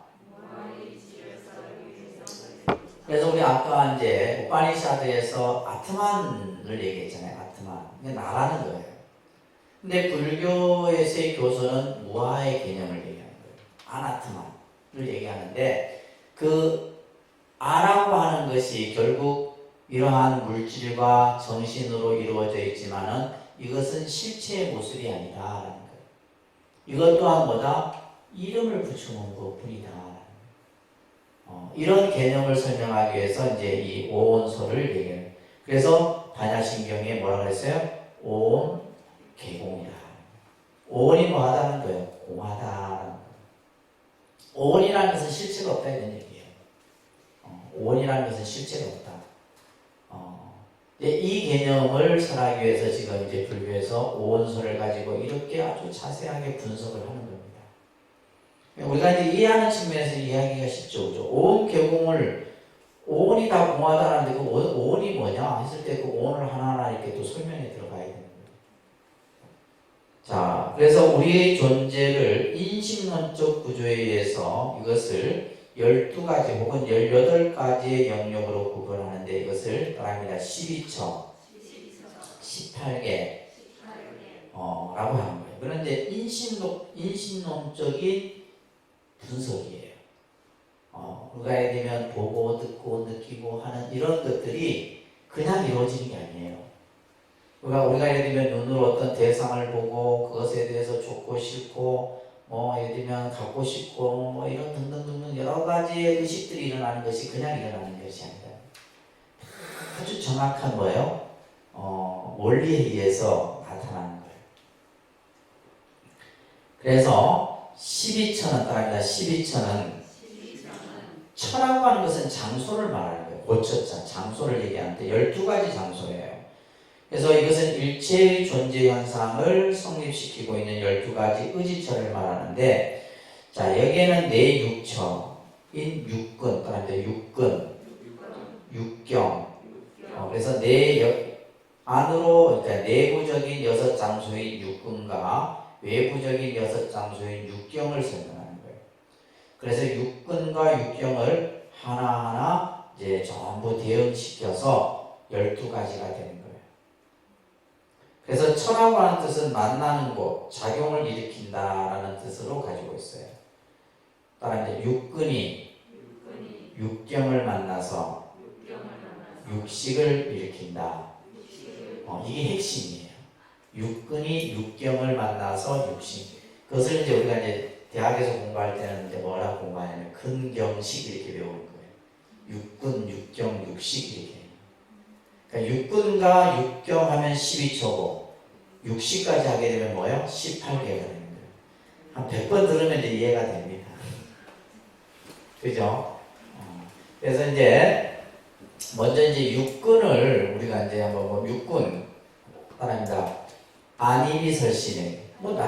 그래서 우리 아까 이제 우파니샤드에서 아트만을 얘기했잖아요. 아트만. 이게 나라는 거예요. 근데 불교에서의 교서는 무아의 개념을 얘기하는 거예요. 아나트만을 얘기하는데 그 아라고 하는 것이 결국 이러한 물질과 정신으로 이루어져 있지만은 이것은 실체의 모습이 아니다라는 거예요. 이것 또한 뭐다? 이름을 붙여놓은 것 뿐이다. 이런 개념을 설명하기 위해서 이제 이 오온소를 얘기해요. 그래서 반야신경에 뭐라고 했어요? 오온 개공이다. 오온이 뭐 하다는 거예요? 공하다라는 거예요. 오온이라는 것은 실체가 없다 이런 얘기예요. 오온이라는 것은 실체가 없다. 이 개념을 설하기 위해서 지금 이제 불교에서 오온소를 가지고 이렇게 아주 자세하게 분석을 하는 겁니다. 우리가 이제 이해하는 측면에서 이해하기가 쉽죠. 그죠? 오온 개공을 오온이 다 공하다는데 그 오온이 뭐냐 했을 때 그 오온을 하나하나 이렇게 또 설명에 들어가야 되는 거예요. 자, 그래서 우리의 존재를 인식론적 구조에 의해서 이것을 12가지 혹은 18가지의 영역으로 구분하는데 이것을 따라합니다. 12처, 18개 라고 하는 거예요. 그런 이제 인식론적인 분석이에요. 우리가 예를 들면 보고 듣고 느끼고 하는 이런 것들이 그냥 이루어지는 게 아니에요. 우리가 예를 들면 눈으로 어떤 대상을 보고 그것에 대해서 좋고 싫고 예를 들면 갖고 싶고 이런 등등등등 여러 가지의 의식들이 일어나는 것이 그냥 일어나는 것이 아니다. 아주 정확한 뭐예요? 원리에 의해서 나타나는 거예요. 그래서 12처는 따라합니다. 12처는 처라고 하는 것은 장소를 말하는 거예요. 고처자, 장소를 얘기하는데 12가지 장소예요. 그래서 이것은 일체의 존재 현상을 성립시키고 있는 12가지 의지처를 말하는데, 자, 여기에는 내 육처인 육근, 따라합니다. 육근, 육경. 그래서 내 안으로, 그러니까 내부적인 6장소의 육근과 외부적인 6장소의 육경을 설명하는 거예요. 그래서 육근과 육경을 하나하나 이제 전부 대응시켜서 12가지가 되는 거예요. 그래서 처라고 하는 뜻은 만나는 곳, 작용을 일으킨다라는 뜻으로 가지고 있어요. 따라 이제 육근이 육경을 만나서 육식을 일으킨다. 이게 핵심이에요. 육근이 육경을 만나서 육식. 그것을 이제 우리가 이제 대학에서 공부할 때는 이제 뭐라 공부하냐면 근경식 이렇게 배우는 거예요. 육근, 육경, 육식 이렇게. 그러니까 육근과 육경 하면 12초고 60까지 하게 되면 뭐예요? 18개가 되는 거예요. 한 100번 들으면 이제 이해가 됩니다. 그죠? 그래서 이제 먼저 이제 육근을 우리가 이제 한번 육근 따라합니다. 안이비설신에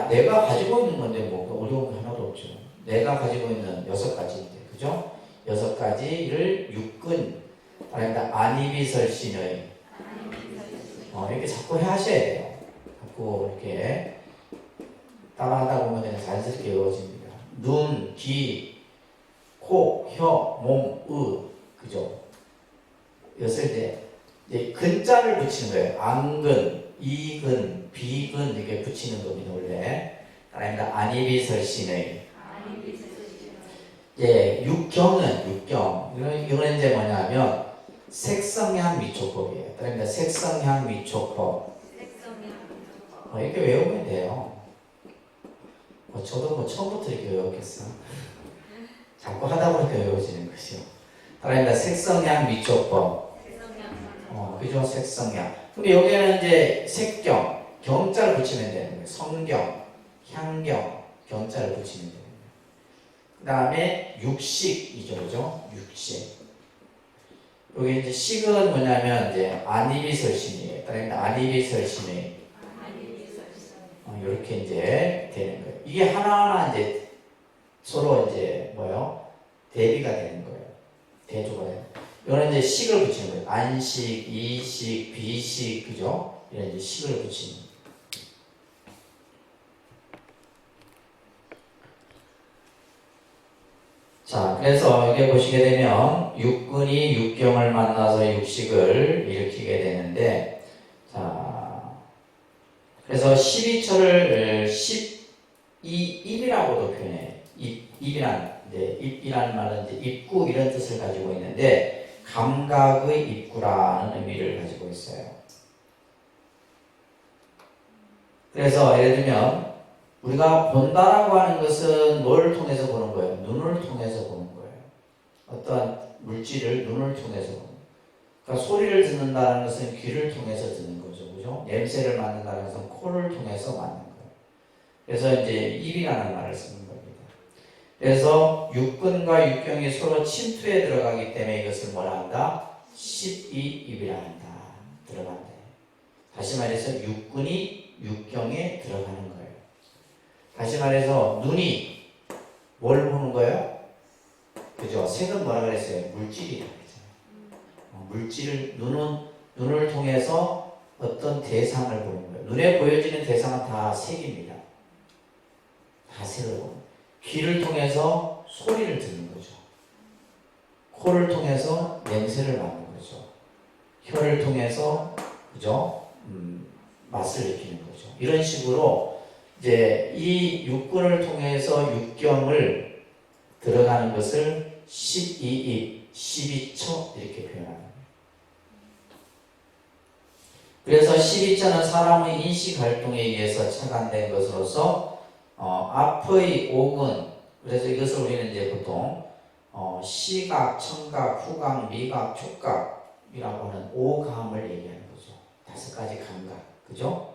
내가 가지고 있는 건데 뭐 어려운 거 하나도 없죠. 내가 가지고 있는 6가지인데 그죠? 6가지를 육근 따라합니다. 안이비설신의 이렇게 자꾸 하셔야 돼요. 자꾸 이렇게 따라하다 보면 그냥 자연스럽게 외워집니다. 눈, 귀, 코, 혀, 몸, 그죠? 이것을 이제 근자를 붙이는 거예요. 안근, 이근, 비근 이렇게 붙이는 겁니다. 원래 따라합니다. 안이비설신의 육경은 육경 이거는 이제 뭐냐면 색성향 미초법이에요. 따라합니다. 색성향 미초법. 이렇게 외우면 돼요. 저도 처음부터 이렇게 외웠겠어. 자꾸 하다 보니까 외워지는 것이요. 따라합니다. 색성향 미초법. 그죠? 색성향. 근데 여기에는 이제 색경, 경자를 붙이면 되는 거예요. 성경, 향경, 경자를 붙이면 되는 거예요. 그 다음에 육식이죠. 그죠? 육식. 여기 이제 식은 뭐냐면 이제 안이비설신이에요. 따라합니다. 안이비설신이 이렇게 이제 되는 거예요. 이게 하나하나 이제 서로 이제 대비가 되는 거예요. 대조가 돼요. 이거는 이제 식을 붙이는 거예요. 안식, 이식, 비식, 그죠? 이런 이제 식을 붙이는 거예요. 자, 그래서 여기 보시게 되면 육군이 육경을 만나서 육식을 일으키게 되는데, 자, 그래서 12처를 12입이라고도 표현해요. 입이라는 말은 이제 입구 이런 뜻을 가지고 있는데, 감각의 입구라는 의미를 가지고 있어요. 그래서 예를 들면 우리가 본다라고 하는 것은 뭘 통해서 보는 거예요? 눈을 통해서 보는 거예요. 어떠한 물질을 눈을 통해서 보는 거예요. 그러니까 소리를 듣는다는 것은 귀를 통해서 듣는 거죠. 그죠? 냄새를 맡는다는 것은 코를 통해서 맡는 거예요. 그래서 이제 입이라는 말을 쓰는 겁니다. 그래서 육근과 육경이 서로 침투에 들어가기 때문에 이것을 뭐라 한다? 12입이라 한다. 들어간다. 다시 말해서 육근이 육경에 들어가는 거예요. 다시 말해서 눈이 뭘 보는 거예요? 그죠? 색은 뭐라 그랬어요? 물질이라고 했잖아요. 물질을 눈을 통해서 어떤 대상을 보는 거예요. 눈에 보여지는 대상은 다 색입니다. 다 색을 보는 거예요. 귀를 통해서 소리를 듣는 거죠. 코를 통해서 냄새를 맡는 거죠. 혀를 통해서 그죠? 맛을 느끼는 거죠. 이런 식으로 이제 이 육군을 통해서 육경을 들어가는 것을 12입, 12처 이렇게 표현합니다. 그래서 12처는 사람의 인식 활동에 의해서 착안된 것으로서 앞의 오근, 그래서 이것을 우리는 이제 보통 시각, 청각, 후각, 미각, 촉각이라고 하는 오감을 얘기하는 거죠. 5가지 감각, 그죠?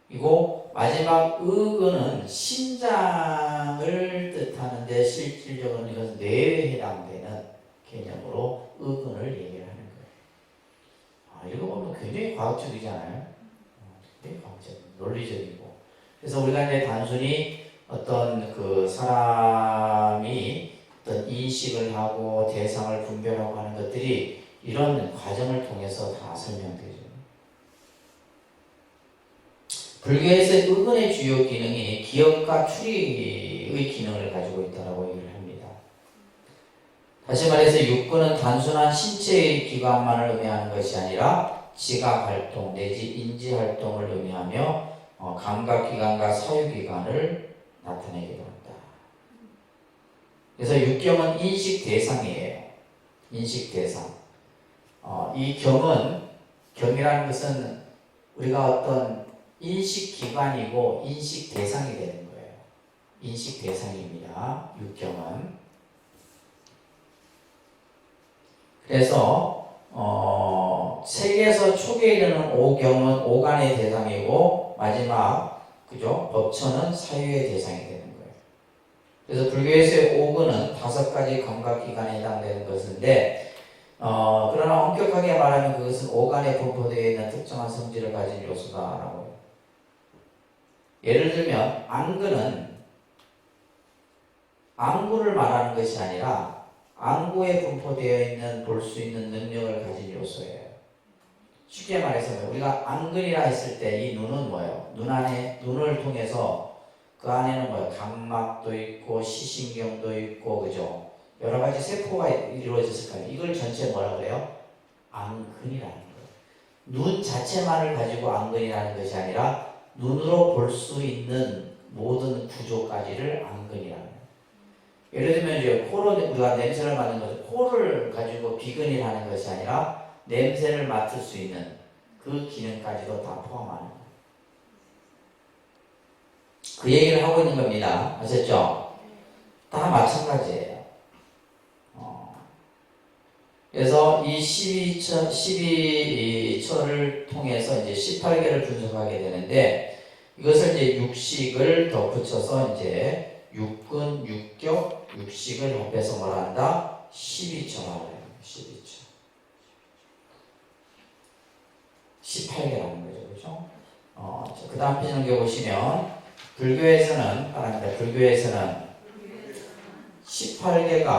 그리고 마지막 의근은 심장을 뜻하는데 실질적으로 이것은 뇌에 해당되는 개념으로 의근을 얘기를 하는 거예요. 읽어보면 굉장히 과학적이잖아요. 굉장히 과학적, 논리적이고. 그래서 우리가 이제 단순히 어떤 그 사람이 어떤 인식을 하고 대상을 분별하고 하는 것들이 이런 과정을 통해서 다 설명되죠. 불교에서 의근의 주요 기능이 기억과 추리의 기능을 가지고 있다고 얘기를 합니다. 다시 말해서 육근은 단순한 신체의 기관만을 의미하는 것이 아니라 지각활동 내지 인지활동을 의미하며 감각기관과 사유기관을 나타내기도 한다. 그래서 육경은 인식대상이에요. 인식대상. 이 경이라는 것은 우리가 어떤 인식기관이고 인식대상이 되는 거예요. 인식대상입니다. 육경은. 그래서 세계에서 초기에 이르는 오경은 오간의 대상이고 마지막 그죠? 법처는 사유의 대상이 되는 거예요. 그래서 불교에서의 오근은 5가지 감각기관에 해당되는 것인데 그러나 엄격하게 말하면 그것은 오간에 분포되어 있는 특정한 성질을 가진 요소다라고 해요. 예를 들면 안근은 안구를 말하는 것이 아니라 안구에 분포되어 있는 볼 수 있는 능력을 가진 요소예요. 쉽게 말해서 우리가 안근이라 했을 때 이 눈은 뭐예요? 눈 안에 눈을 통해서 그 안에는 뭐예요? 각막도 있고 시신경도 있고 그죠? 여러 가지 세포가 이루어졌을 거예요. 이걸 전체 뭐라 그래요? 안근이라는 거예요. 눈 자체만을 가지고 안근이라는 것이 아니라 눈으로 볼 수 있는 모든 구조까지를 안근이라는 거예요. 예를 들면 이제 코로 우리가 냄새를 맡는 거죠. 코를 가지고 비근이라는 것이 아니라 냄새를 맡을 수 있는 그 기능까지도 다 포함하는 거예요. 그 얘기를 하고 있는 겁니다. 아셨죠? 다 마찬가지예요. 그래서 이 12처를 통해서 이제 18개를 분석하게 되는데 이것을 이제 육식을 덧붙여서 이제 육근, 육격, 육식을 합해서 뭐라 한다? 12처라고 해요. 12처. 18개라는 거죠. 그죠? 그 다음 페이지 넘겨보시면 불교에서는 18개가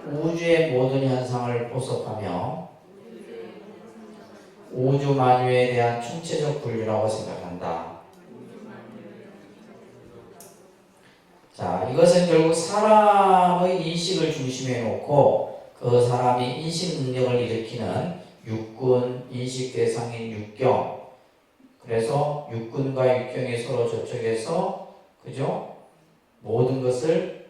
우주의 모든 현상을 포섭하며 우주 만유에 대한 총체적 분류라고 생각한다. 자, 이것은 결국 사람의 인식을 중심에 놓고 그 사람이 인식 능력을 일으키는 육군, 인식 대상인 육경. 그래서 육군과 육경이 서로 접촉해서, 그죠? 모든 것을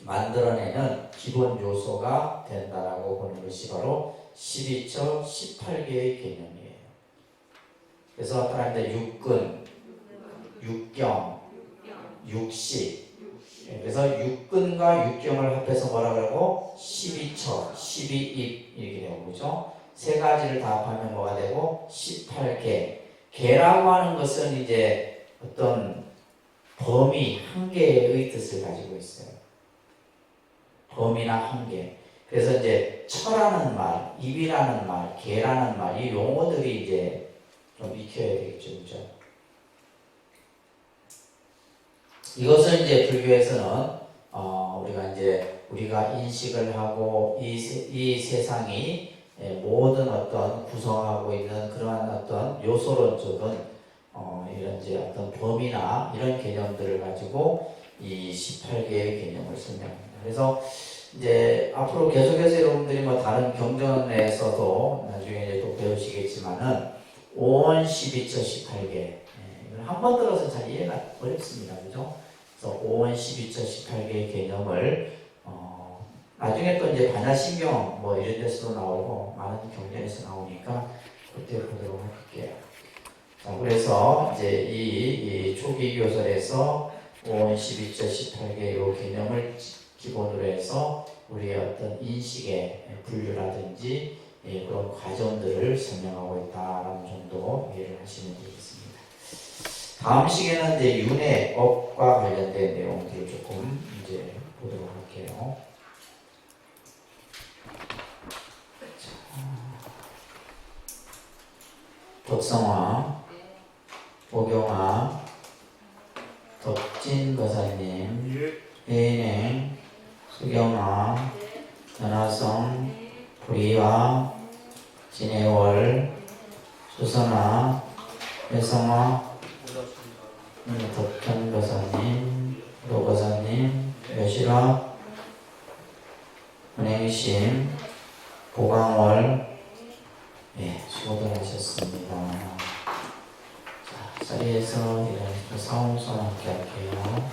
만들어내는 기본 요소가 된다라고 보는 것이 바로 12처 18개의 개념이에요. 그래서 사람들 육근, 육경, 육식. 그래서 육근과 육경을 합해서 뭐라 그러고 12처, 12입 이렇게 되고, 그죠? 세 가지를 다 합하면 뭐가 되고 18개. 개라고 하는 것은 이제 어떤 범위, 한계의 뜻을 가지고 있어요. 범위나 한계. 그래서 이제 처라는 말, 입이라는 말, 개라는 말, 이 용어들이 이제 좀 익혀야 되겠죠, 그죠? 이것을 이제 불교에서는 우리가 인식을 하고 이 세상이 모든 어떤 구성하고 있는 그러한 어떤 요소론적인 이런 이제 어떤 범위나 이런 개념들을 가지고 이 18개의 개념을 설명합니다. 그래서 이제 앞으로 계속해서 여러분들이 뭐 다른 경전에서도 나중에 이제 또 배우시겠지만은 5원 12처 18개 이걸 한 번 들어서 잘 이해가 어렵습니다, 그죠? 그래서 5원 12처 18개의 개념을 나중에 또 이제 반야신경 뭐 이런 데서도 나오고 많은 경전에서 나오니까 그때 보도록 할게요. 자, 그래서 이제 이 초기 교설에서 5원 12처 18개 요 개념을 기본으로 해서 우리의 어떤 인식의 분류라든지 그런 과정들을 설명하고 있다는 정도 이해를 하시면 되겠습니다. 다음 시간에는 이제 윤회업과 관련된 내용들을 조금 이제 보도록 할게요. 덕성화, 오경화, 덕진 거사님, 예인행, 수경화, 연화성, 불이화, 진해월, 수선화, 여성화, 덕현 거사님, 노거사님, 여실화, 은행심, 보강월, 수고들 하셨습니다. 자, 자리에서 일어나서 사홍선 함께 할게요.